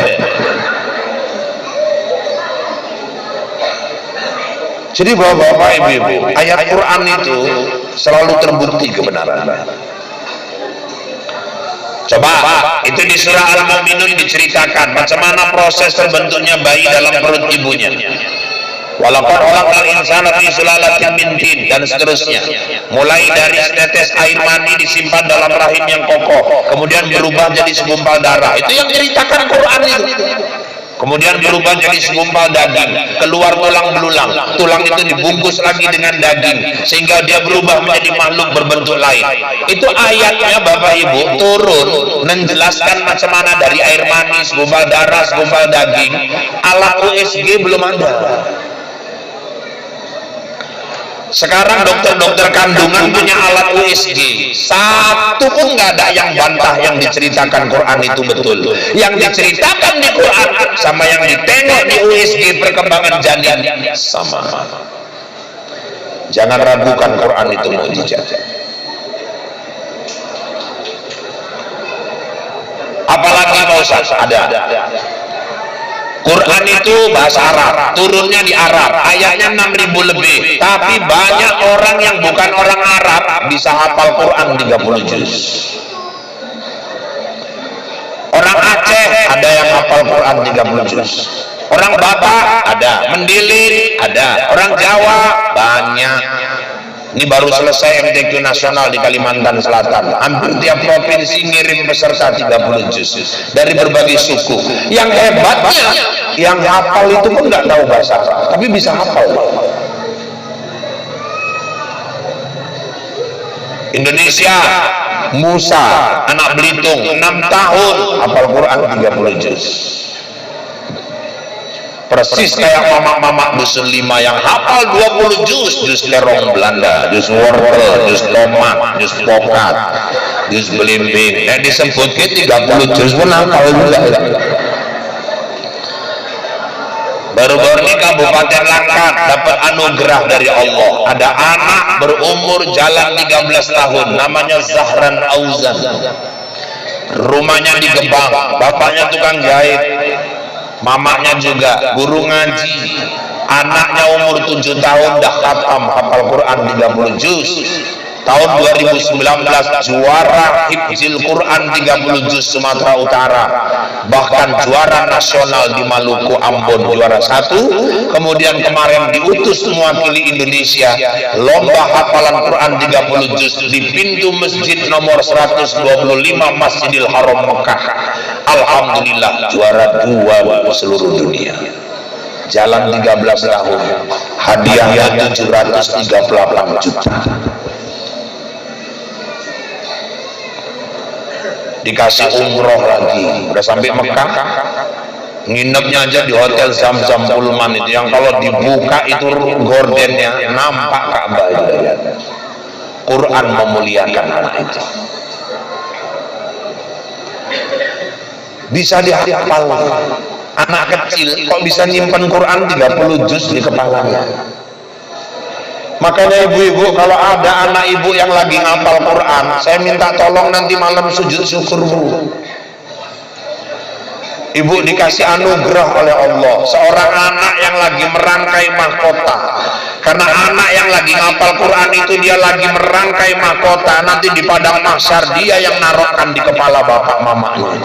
Jadi bapak-bapak, ibu-ibu, ayat Quran itu selalu terbukti kebenarannya. Coba, itu di surah Al-Mu'minun diceritakan macam mana proses terbentuknya bayi dalam perut ibunya. Walaqad khalaqal insana fi sulalatin min tin, dan seterusnya. Mulai dari setetes air mani disimpan dalam rahim yang kokoh, kemudian berubah jadi segumpal darah. Itu yang diceritakan Quran itu. Kemudian berubah jadi segumpal daging, keluar tulang belulang, tulang itu dibungkus lagi dengan daging sehingga dia berubah menjadi makhluk berbentuk lain. Itu ayatnya Bapak Ibu turun menjelaskan macam mana dari air mani, segumpal darah, segumpal daging. Alat USG belum ada. Sekarang dokter-dokter kandungan punya alat USG, satu pun nggak ada yang bantah yang diceritakan Quran itu betul. Yang diceritakan di Quran sama yang ditengok di USG perkembangan janin sama. Jangan ragukan Quran itu mukjizat. Apalagi mau ada. Quran itu bahasa Arab, turunnya di Arab, ayatnya 6.000 lebih, tapi banyak orang yang bukan orang Arab bisa hafal Quran 30 juz. Orang Aceh ada yang hafal Quran 30 juz, orang Batak ada, Mendilin ada, orang Jawa banyak. Ini baru selesai MTQ nasional di Kalimantan Selatan. Hampir tiap provinsi ngirim peserta 30 juz dari berbagai suku. Yang hebatnya, yang hafal itu pun nggak tahu bahasa Arab, tapi bisa hafal. Indonesia, Musa, anak Belitung, 6 tahun hafal Quran 30 juz. Persis kayak mama-mama dusun 5 yang hafal 20 juz lerong Belanda, juz wortel, juz tomat, juz pokat, juz belimbing. Yang disebut ke 30 juz pun hafal juga. Baru-baru ini Kabupaten Langkat dapat anugerah dari Allah. Ada anak berumur jalan 13 tahun, namanya Zahran Auzan. Rumahnya di Gebang, bapaknya tukang jahit. Mamanya juga guru ngaji, anaknya umur 7 tahun dah khatam hafal Quran 30 juz. Tahun 2019 juara hifzil Quran 30 juz Sumatera Utara, bahkan juara nasional di Maluku Ambon juara 1. Kemudian kemarin diutus mewakili Indonesia lomba hafalan Quran 30 juz di pintu masjid nomor 125 Masjidil Haram Mekah. Alhamdulillah juara 2 seluruh dunia. Jalan 13 tahun, hadiahnya 738 juta. Dikasih umroh lagi, udah sampai Mekah, nginepnya aja di hotel Zam-Zam Pullman itu yang kalau dibuka itu gordennya nampak Ka'bah itu. Quran memuliakan anak itu. Bisa dihafal. Anak kecil kok bisa nyimpen Quran 30 juz di kepalanya. Makanya ibu-ibu kalau ada anak ibu yang lagi ngapal Quran, saya minta tolong nanti malam sujud syukur Bu. Ibu dikasih anugerah oleh Allah seorang anak yang lagi merangkai mahkota. Karena anak yang lagi ngapal Quran itu dia lagi merangkai mahkota, nanti di padang mahsyar dia yang naruhkan di kepala bapak mamanya.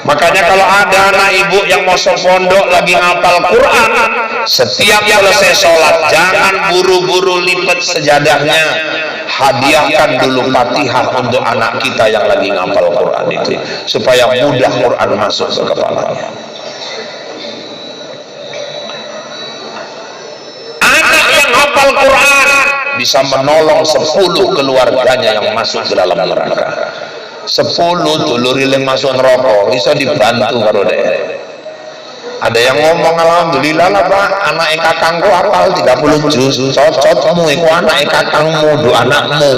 Makanya kalau ada anak ibu yang mau pondok lagi ngapal Quran, setiap selesai sholat jangan buru-buru lipat sejadahnya, hadiahkan dulu Fatihah untuk anak kita yang lagi ngapal Quran itu, supaya mudah Quran masuk ke kepalanya. Anak yang hafal Quran bisa menolong 10 keluarganya yang masuk ke dalam neraka. 10 dulur yang masuk neraka bisa dibantu karo dek. Ada yang ngomong alhamdulillah lah Pak, anak kakangku hafal 30 juz. Cocokmu iku anak kakangmu, do anakmu.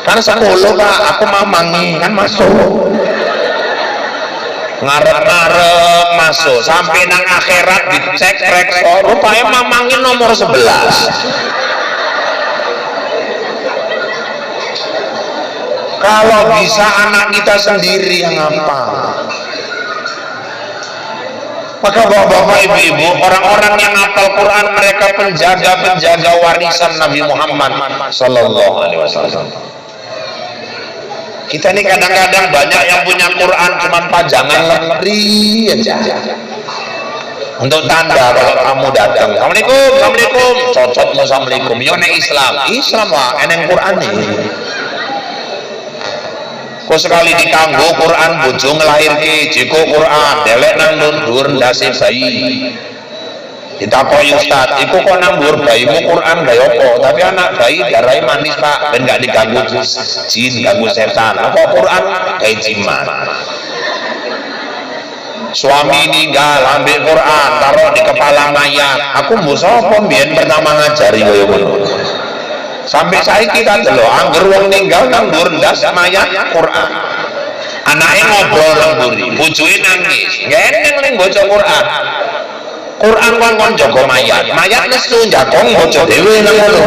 Kan 10 Pak, aku mamangi kan masuk. ngarep-ngarep masuk sampai nang akhirat dicek rekor rupanya mamangin nomor 11. Kalau bisa anak kita sendiri yang hafal. Maka bapak-bapak, ibu-ibu, orang-orang yang hafal Quran mereka penjaga warisan Nabi Muhammad sallallahu alaihi wasallam. Kita ini kadang-kadang banyak yang punya Quran cuma pajangan lemari aja. Untuk tanda kalau kamu datang, Assalamualaikum, Assalamualaikum, cocokmu Assalamualaikum. Yo nek Islam wah eneng Quran ini. Kok sekali dikanggo Quran bojo ngelahirke jeko Quran delek nang dhuwur ndase bayi. Ditakoki Ustaz, iku kok nang dhuwur bayimu Quran gawe apa? Tapi anak bayi darahe manis Pak, ben gak diganggu jin, ganggu setan. Apa Quran gawe jimat. Suami ninggal ambil Quran taruh di kepala mayat. Aku mbok sapa mbiyen pertama ngajari koyo ngono. Sampai saiki kan lho, angger wong ninggal nang dhuwur ndas mayat Quran. Anake ngobrol nang mburi, bojoe nangis. Ngeneng ning maca Quran. Quran kon jaga mayat. Mayat nesu jagong maca dhewe nang ngono.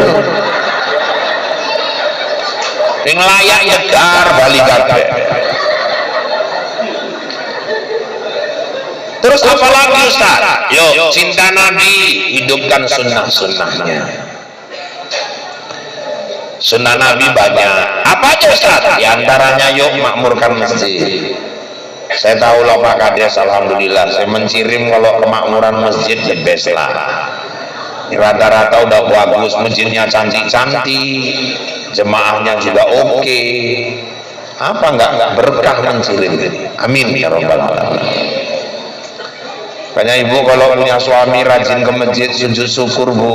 Ning layak nyegar bali kabeh. Terus apa lagi Ustaz? Yuk, cinta Nabi, hidupkan sunnah-sunnahnya. Sunnah Nabi banyak. Apa aja Ustaz? Di antaranya yuk makmurkan masjid. Saya tahu loh Pak Kades, alhamdulillah. Saya mencirim kalau kemakmuran masjid the best lah. Rata-rata udah bagus, masjidnya cantik-cantik, jemaahnya juga oke. Apa enggak berkah mencirim ini? Amin ya rabbal alamin. Banyak ibu kalau punya suami rajin ke masjid sujud syukur Bu,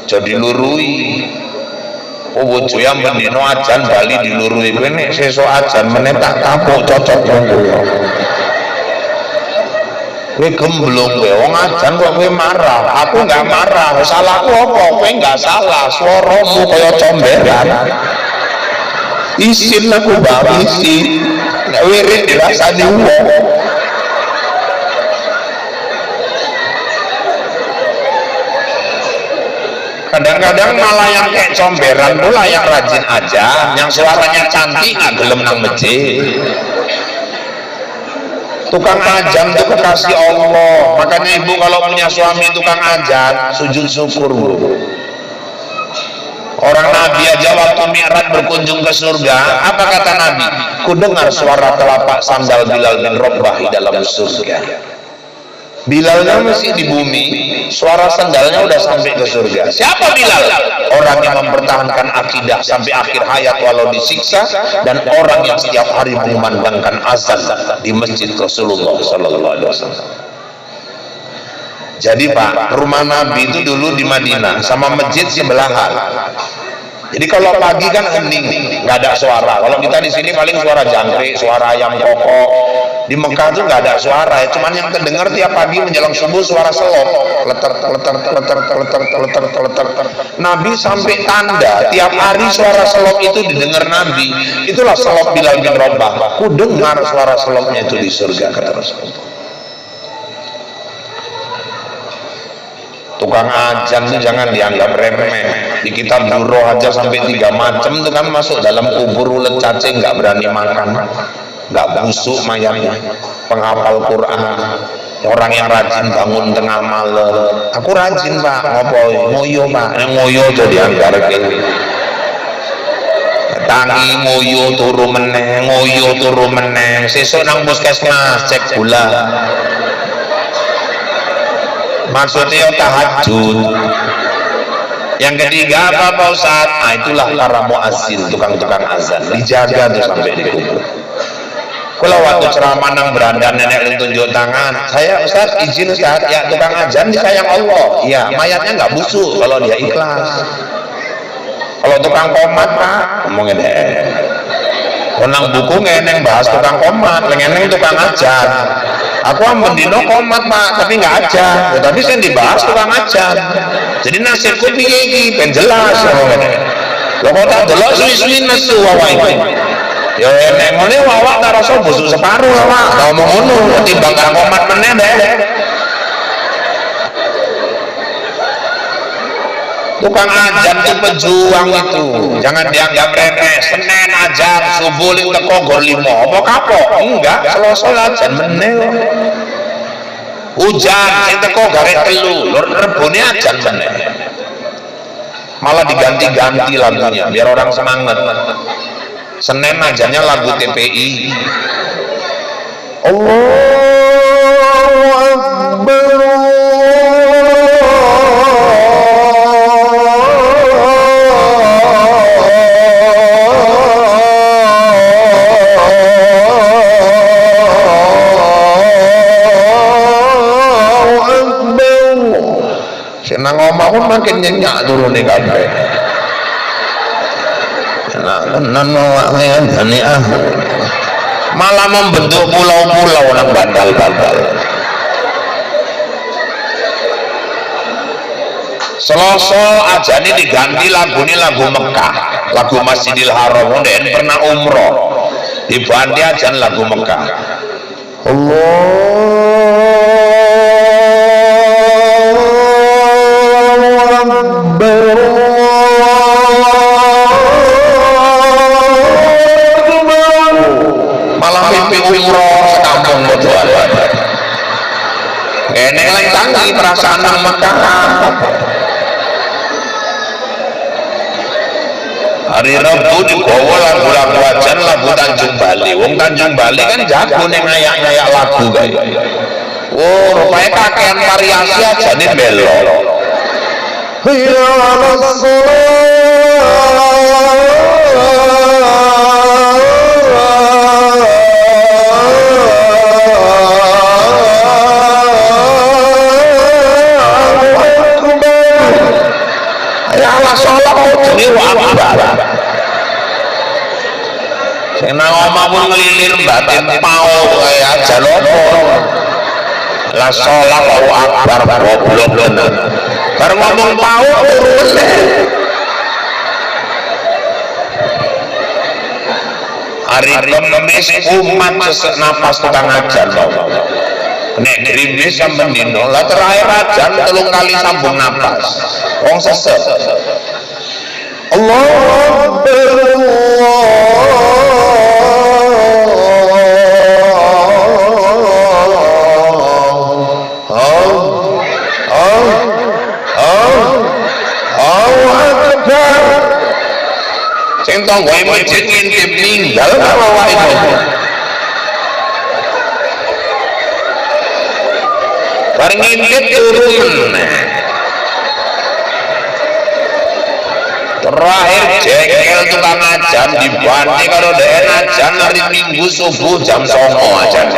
jadi lurui. Oh bojo yang bendino ajan bali dilurui kowe nek sesuk ajan meneh tak tapuk cocok kowe. Kowe gemblong kowe wong ajan kok kowe marah. Aku enggak marah. Salahku apa? Kowe enggak salah. Swaramu kaya comberan. Isin aku bae isi. Nek wirid dirasani wong. Kadang-kadang malah yang kayak comberan pula yang rajin aja, yang suaranya cantik nggak gelem nang masjid. Tukang ajan itu kekasih Allah. Makanya ibu kalau punya suami tukang ajan, sujud syukur Bu. Orang Nabi aja waktu Mi'raj berkunjung ke surga, apa kata Nabi? Ku dengar suara telapak sandal Bilal bin Rabah di dalam surga. Bilalnya masih di bumi, suara sandalnya udah sampai ke surga. Siapa Bilal? Orang yang mempertahankan akidah sampai akhir hayat walau disiksa, dan orang yang setiap hari mengumandangkan azan di masjid Rasulullah Sallallahu Alaihi Wasallam. Jadi Pak, rumah Nabi itu dulu di Madinah sama masjid sebelahan. Jadi kalau pagi kan hening, nggak ada suara. Kalau kita di sini paling suara jangkrik, suara ayam kokok. Di Mekah tuh nggak ada suara, ya. Cuman yang terdengar tiap pagi menjelang subuh suara selop, leter. Nabi sampai tanda tiap hari suara selop itu didengar Nabi. Itulah selop Bilal bin Rabah. Ku dengar suara selopnya itu di surga, kata Rasulullah. Tukang ajan itu jangan dianggap remeh. Di kitab Durrah aja sampai 3 macam itu kan masuk dalam kubur ulet cacing, nggak berani makan, nggak busuk mayatnya. Penghafal Quran, orang yang rajin bangun tengah malam. Aku rajin Pak, ngoyo Pak, ngoyo jadi anggar gini. Tangi ngoyo turu meneng, sesuk nang puskesmas cek gula. Maksudnya tahajud. Yang ketiga apa Pak Ustaz? Nah, itulah para muazzin, tukang-tukang azan, dijaga tuh sampai di kubur. Kalau waktu ceramah nang beranda nenek tunjuk tangan, saya Ustaz izin Ustaz, ya tukang azan disayang Allah. Iya, mayatnya nggak busuk kalau dia ikhlas. Kalau tukang komat Pak, ngomongin nang buku ngeneng bahas tukang komat, ngeneng tukang azan. Aku ampun dino komat Pak, tapi nggak aja. Tapi saya dibahas tukang aja. Jadi nasibku piye iki ben jelas ngene. Lho kok tak delok suwi-suwi nesu wae iki. Ya enek ngene awak tak rasa busuk separuh awak. Ngomong ngono ketimbang gak komat meneh deh. Tukang ajan itu pejuang itu, jangan dianggap remeh. Senin ajan, subuh ling teko gor 5, apa kapok? Enggak, Selasa ajan meneh. Hujan sing teko gare 3, lur rebone ajan meneh. Malah diganti-ganti lagunya biar orang semangat. Senin ajannya lagu TPI. Allahu Akbar. Nang omah pun makin nyenyak turune kabeh. Malah membentuk pulau-pulau nang bandal-bandal. Selasa aja ini diganti lagu Mekah, lagu Masjidil Haram. Nden pernah umroh diganti aja lagu Mekah. Allah malah mimpi umroh sekampung betul. Eneng lagi tangi perasaan nang Mekah. Hari Rabu digawa lagu-lagu ajan, lagu Tanjung Bali. Wong Tanjung Bali kan jago ning ngayak-ngayak lagu kae. Oh, rupanya kakean variasi ajane melo. Ya Allah sholat jenenge akbar. Sing nang omah pun ngelilir batin pau kaya aja lopo. La sholat akbar goblok bener. Bar ngomong pau turu meneh. Hari Kamis umat sesek napas tukang ajan. Nek grimis sampeyan dino lah terakhir ajan 3 kali sambung napas. Wong sesek. Allahu Akbar. Sing tanggoe masjid ngintip ninggal kalau wae. Bar ngintip turun meneh. Terakhir jengkel tukang ajan dibanti karo dhek ajan hari Minggu subuh jam 09.00 ajan.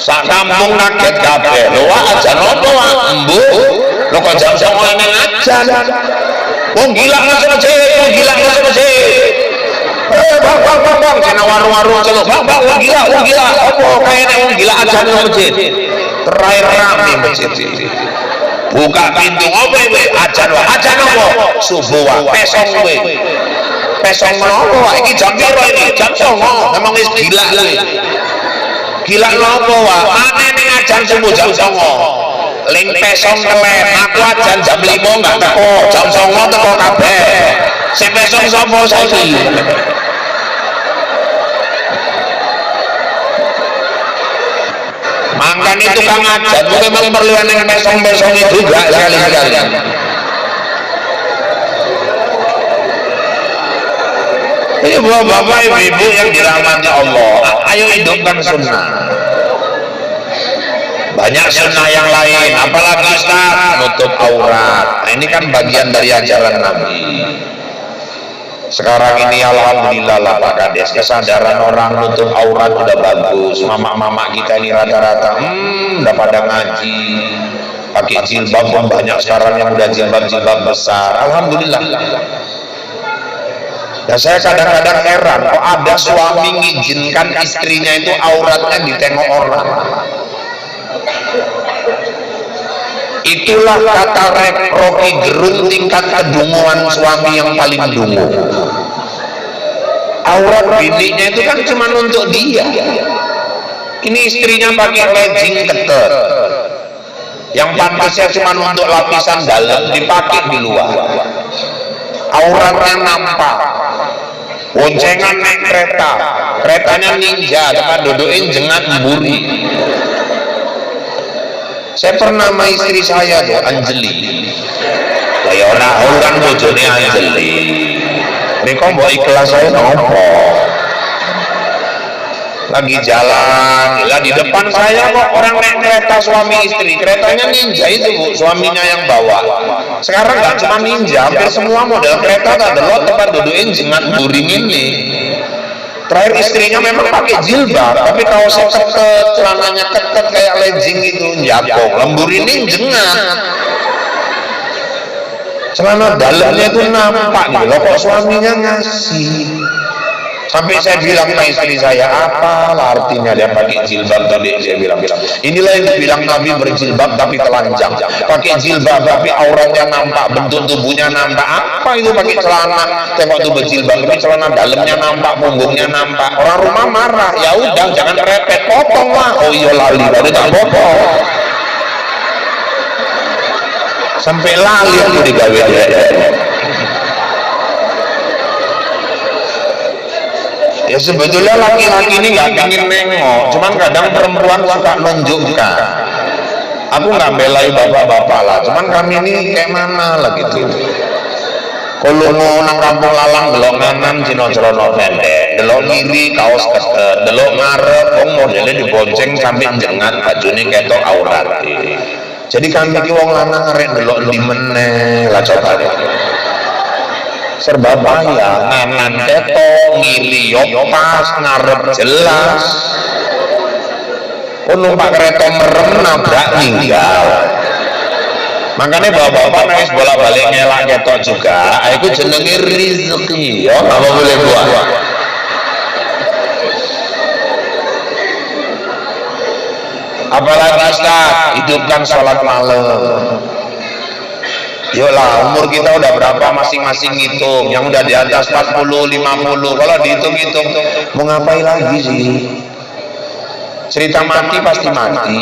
Sak kampung kaget kabeh. Lho ajan opo wae? Embu. Lho kok jam 09.00 nang ajan. Wong gila masuk masjid. Bang, kena warung-warung celuk. Bang, wong gila. Apa kayane wong gila ajan nang masjid. Terakhir rame masjid iki. Buka pintu apa we? Ajan apa? Subuh wae. Pesong we. Pesong menapa wae iki jam piro iki? Jam 09.00. Memang wis gila kowe. Gila napa wae? Ane ning ajan subuh jam 09.00. Ling pesong kelen, aku ajan jam 5 enggak teko. Jam 09.00 teko kabeh. Sing pesong sapa saiki? Mangkane tukang ajan ku memang perlu ning pesong-pesong itu juga sekali-sekali. Ini bapak ibu yang dirahmati Allah, ayo hidupkan sunnah. Banyak sunnah yang lain, apalagi Ustaz nutup aurat. Nah, ini kan bagian dari ajaran Nabi. Sekarang ini alhamdulillah lah Pak Kades, kesadaran orang nutup aurat udah bagus. Mama-mama kita ini rata-rata udah pada ngaji, pakai jilbab pun banyak sekarang yang udah jilbab besar. Alhamdulillah. Dan saya kadang-kadang heran kok ada suami mengizinkan istrinya itu auratnya ditengok orang. Itulah kata Rocky Gerung tingkat kedunguan suami yang paling dungu. Aurat bininya itu kan cuma untuk dia. Ini istrinya pakai legging ketat, yang pantasnya cuma untuk lapisan dalam, dipakai di luar. Auratnya nampak. Boncengan naik kereta, keretanya ninja, tempat dudukin jengat mburi. Saya pernah sama istri saya tuh, Anjeli. Ya orang bojone Anjeli. Ini kok mau ikhlas saya nopo. Lagi jalan, lah di depan saya kok orang naik kereta suami istri. Keretanya ninja itu Bu, suaminya yang bawa. Sekarang nggak cuma ninja, hampir semua model kereta ada lo tempat dudukin jengat buring ini. Terakhir istrinya memang pakai jilbab, tapi kaosnya ketat, celananya ketat kayak legging itu, jabong. Lembur ini jengat. Celana dalamnya itu nampak nih, lo kok suaminya ngasih. Sampai saya bilang ke istri saya, apalah artinya dia pakai jilbab tadi? Saya bilang, inilah yang dibilang Nabi berjilbab tapi telanjang. Pakai jilbab tapi auratnya nampak, bentuk tubuhnya nampak. Apa itu pakai celana? Tengok tuh berjilbab, tapi celana dalamnya nampak, punggungnya nampak. Orang rumah marah, ya udah jangan repet, potong lah. Oh iya lali, baru tak potong. Sampai lali aku digawe dia. Ya sebetulnya laki-laki ini nggak ingin nengok, cuman kadang perempuan suka nunjukkan. Aku nggak belai bapak-bapak lah, cuman kami ini kayak mana lah gitu. Kalau mau nang kampung lalang delok kanan cino celono pendek, delok kiri kaos ketat, delok ngarep modelnya dibonceng sampai jengat, bajunya ketok aurat. Jadi kami ki wong lanang arek delok ndi meneh lah coba deh. Serba payah, nganan ketok, ngiliyok pas, ngarep jelas. Numpak kereta merem nabrak ninggal. Makanya bapak-bapak nangis bolak-balik ngelak ketok juga. Aku jenenge rezeki, ya apa boleh buat. Apalagi Ustaz, hidupkan sholat malam. Yolah, umur kita udah berapa masing-masing hitung. Yang udah di atas 40, 50. Kalau dihitung-hitung, mau ngapain lagi sih? Cerita mati pasti mati.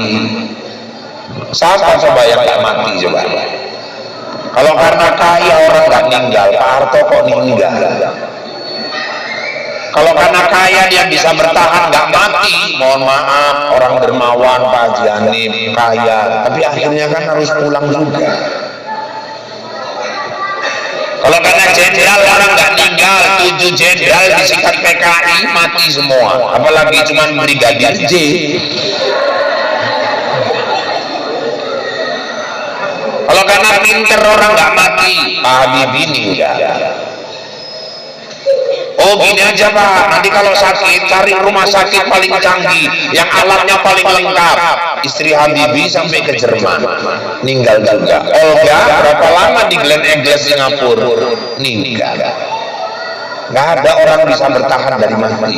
Siapa coba yang gak mati coba? Kalau karena kaya orang gak meninggal, Pak Harto kok meninggal? Kalau karena kaya dia bisa bertahan gak mati, mohon maaf, orang dermawan Pak Haji Hanif kaya, tapi akhirnya kan harus pulang juga. Kalau karena jenderal orang nggak tinggal, 7 jenderal disikat PKI mati semua, apalagi cuma brigadir J. Kalau karena pinter orang nggak mati, Pak Habibie meninggal. Oh gini aja Pak, nanti kalau sakit cari rumah sakit paling canggih, yang alatnya paling lengkap. Istri Habibie sampai ke Jerman, meninggal juga. Olga berapa lama di Glen Eagles Singapura, meninggal. Nggak ada orang bisa bertahan dari mati.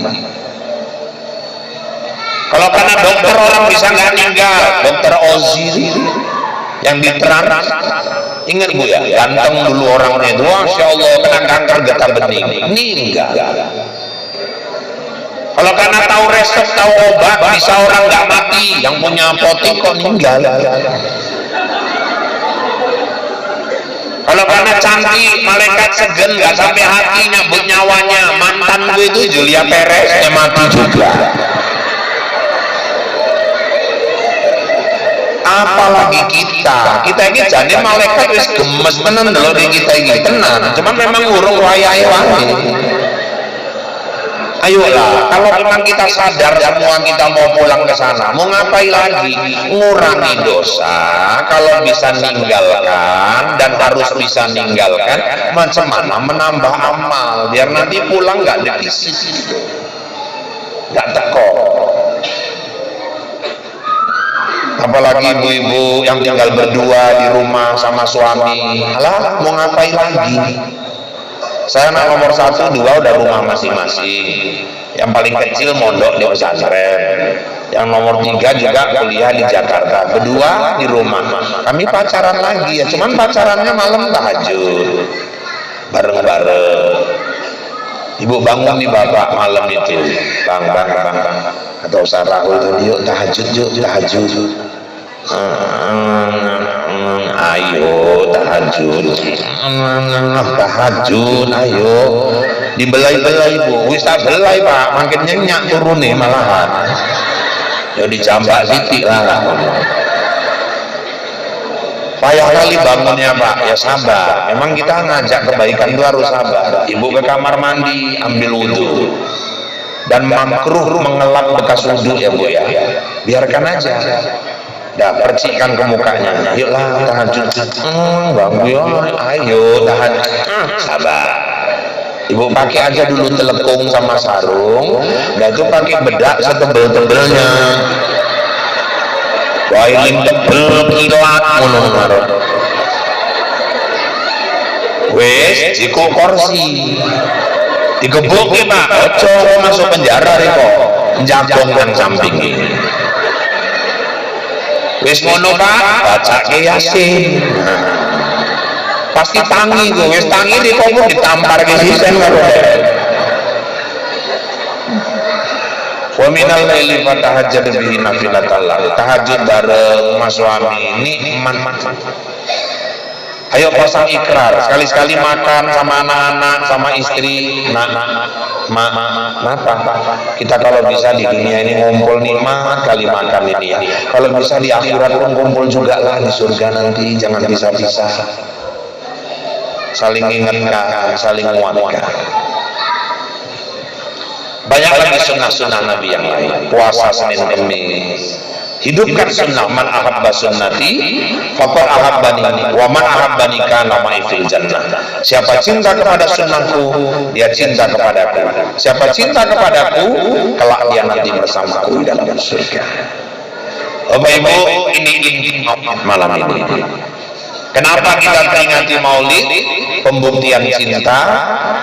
Kalau karena dokter orang bisa nggak meninggal, dokter Ozil yang di Trans, ingat Bu ya, ganteng dulu orangnya itu, Masya Allah, kena kanker getah bening, meninggal. Kalau karena tahu resep, tahu obat, bisa orang nggak mati, yang punya apotek kok meninggal. Kalau karena cantik, malaikat segen nggak sampai hati nyambut nyawanya, mantan gue itu Julia Perez, mati juga. Apalagi kita ini jadi malaikat wis gemes tenan lho di kita ini tenan, cuman memang urung wayahe wae. Ayolah, kalau memang kita sadar semua kita mau pulang ke sana, mau ngapain lagi? Ngurangi dosa, kalau bisa ninggalkan dan harus bisa ninggalkan, macam mana menambah amal biar nanti pulang nggak defisit gitu, nggak teko. Apalagi ibu-ibu yang tinggal berdua di rumah sama suami, alah mau ngapain lagi? Saya anak nomor 1, 2 udah rumah masing-masing. Yang paling kecil mondok di pesantren. Yang nomor 3 juga kuliah di Jakarta. Berdua di rumah. Kami pacaran lagi ya, cuman pacarannya malam tahajud, bareng-bareng. Ibu bangun nih bapak malam itu, bang, kata Ustaz Rahul tadi, yuk tahajud, ayo tahajud, ayo dibelai bu, wis tak belai pak, makin nyenyak turun nih malahan, ya dijambak sitik lah. Payah kali bangunnya pak, ya sabar. Memang kita ngajak kebaikan itu harus sabar. Ibu ke kamar mandi, ambil wudhu. Dan makruh mengelap bekas wudhu ya bu ya. Biarkan aja. Dah percikan ke mukanya. Yuklah tahajud. Bang ya, ayo tahajud. Sabar. Ibu pakai aja dulu telepung sama sarung. Nah itu pakai bedak setebel-tebelnya. Wailin tebel kilat ngono. Wes jiko kursi digebuk ki Pak, ojo masuk penjara riko. Njabong nang samping iki. Wes ngono Pak, bacake Yasin. Pasti tangi ku, wes tangi riko pun ditampar ke sisen karo. Wa minal laili fatahajjad bihi nafilatan lak. Tahajud bareng mas suami nikmat. Ayo pasang ikrar, sekali-sekali makan sama anak-anak, sama istri. Kenapa? Kita kalau bisa di dunia ini ngumpul nikmat kali makan ini ya. Kalau bisa di akhirat pun kumpul juga lah di surga nanti, jangan pisah-pisah. Saling ingatkan, saling menguatkan. Banyak lagi sunnah-sunnah Nabi yang lain. Puasa Senin Kemis. Hidupkan sunnah. Man ahabba sunnati faqad ahabbani wa man ahabbani kana ma'i fil jannah. Siapa cinta kepada sunnahku, dia cinta kepadaku. Siapa cinta kepadaku, kelak dia nanti bersamaku di dalam surga. Bapak Ibu, ini malam ini. Kenapa kita peringati Maulid? Pembuktian cinta,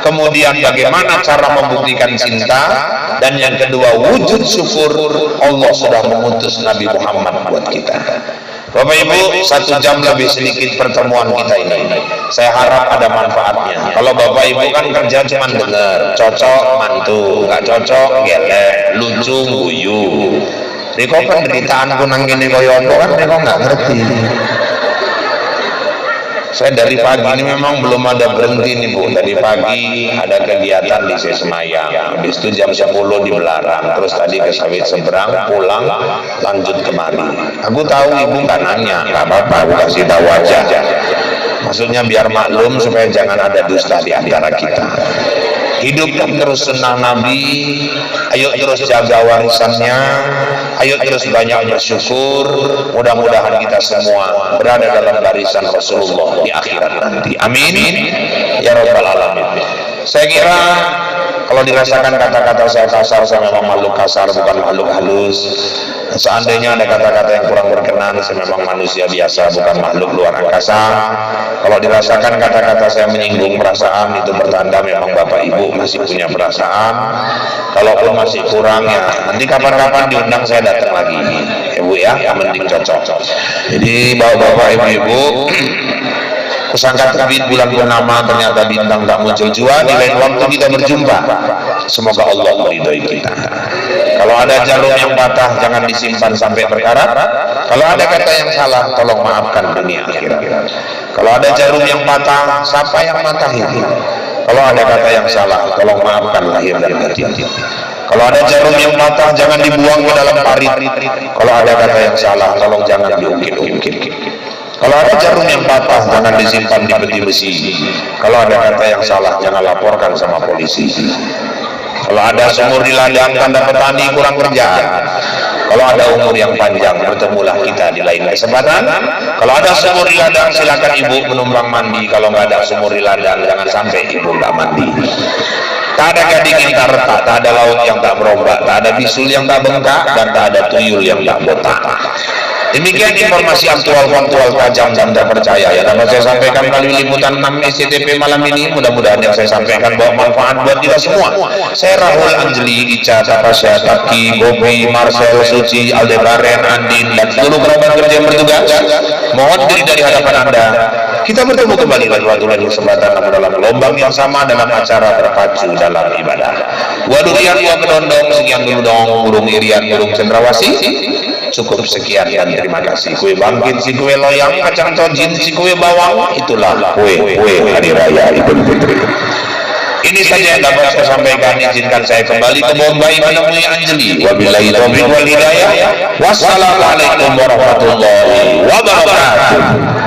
kemudian bagaimana cara membuktikan cinta, dan yang kedua wujud syukur Allah sudah mengutus Nabi Muhammad buat kita. Bapak Ibu, 1 jam lebih sedikit pertemuan kita ini. Saya harap ada manfaatnya. Kalau Bapak Ibu kan kerja cuma dengar, cocok mantu, nggak cocok gelek, lucu guyu. Riko penderitaanku nang kene koyo kan Riko nggak ngerti. Saya dari pagi ini memang belum ada berhenti nih Bu. Dari pagi ada kegiatan di Sesemayang, habis itu jam 10 di Belarang, terus tadi ke Sawit Seberang, pulang lanjut kemari. Aku tahu Ibu nggak nanya, nggak apa-apa, aku kasih tahu aja. Maksudnya biar maklum supaya jangan ada dusta di antara kita. Hidupkan terus sunnah Nabi, ayo terus jaga warisannya, ayo terus banyak bersyukur. Mudah-mudahan kita semua berada dalam barisan Rasulullah di akhirat nanti. Amin ya rabbal alamin. Saya kira kalau dirasakan kata-kata saya kasar, saya memang makhluk kasar, bukan makhluk halus. Seandainya ada kata-kata yang kurang berkenan, saya memang manusia biasa, bukan makhluk luar angkasa. Kalau dirasakan kata-kata saya menyinggung perasaan, itu bertanda memang Bapak Ibu masih punya perasaan. Kalaupun masih kurang, ya nanti kapan-kapan diundang saya datang lagi ya Bu ya, yang penting cocok. Jadi Bapak Ibu, kusangka terbit bulan purnama, ternyata bintang tak muncul jua. Di lain waktu kita berjumpa. Semoga Allah meridhoi kita. Kalau ada jarum yang patah, jangan disimpan sampai berkarat. Kalau ada kata yang salah, tolong maafkan dunia akhirat. Kalau ada jarum yang patah, siapa yang matahin? Kalau ada kata yang salah, tolong maafkan lahir dan batin. Kalau ada jarum yang patah, jangan dibuang ke dalam parit. Kalau ada kata yang salah, tolong jangan diungkit-ungkit. Kalau ada jarum yang patah, jangan disimpan di peti besi. Kalau ada kata yang salah, jangan laporkan sama polisi. Kalau ada sumur di ladang, tanda petani kurang kerjaan. Kalau ada umur yang panjang, bertemulah kita di lain kesempatan. Kalau ada sumur di ladang, silakan Ibu menumpang mandi. Kalau nggak ada sumur di ladang, jangan sampai Ibu nggak mandi. Tak ada gading yang tak retak, tak ada laut yang tak berombak, tak ada bisul yang tak bengkak, dan tak ada tuyul yang tak botak. Demikian informasi aktual tajam dan terpercaya yang dapat saya sampaikan melalui liputan 6 SCTV malam ini. Mudah-mudahan yang saya sampaikan bawa manfaat buat kita semua. Saya Rahul Anjeli, Ica, Tapasya, Taki, Bobi, Marcel, Suci, Aldebaran, Andin, dan seluruh kerabat kerja yang bertugas mohon diri dari hadapan Anda. kita bertemu kembali lagi waktu kesempatan dalam gelombang yang sama dalam acara terpacu dalam ibadah. Wadurian wa kedondong sekian dulu dong burung irian burung cendrawasih. Cukup sekian dan terima kasih. Kue bangkit si kue loyang kacang tojin si kue bawang itulah kue hari raya Idul Fitri. Ini saja yang dapat saya sampaikan. Izinkan saya kembali ke Bombay menemui Anjeli. Wabillahi taufiq wal hidayah. Wassalamualaikum warahmatullahi wabarakatuh.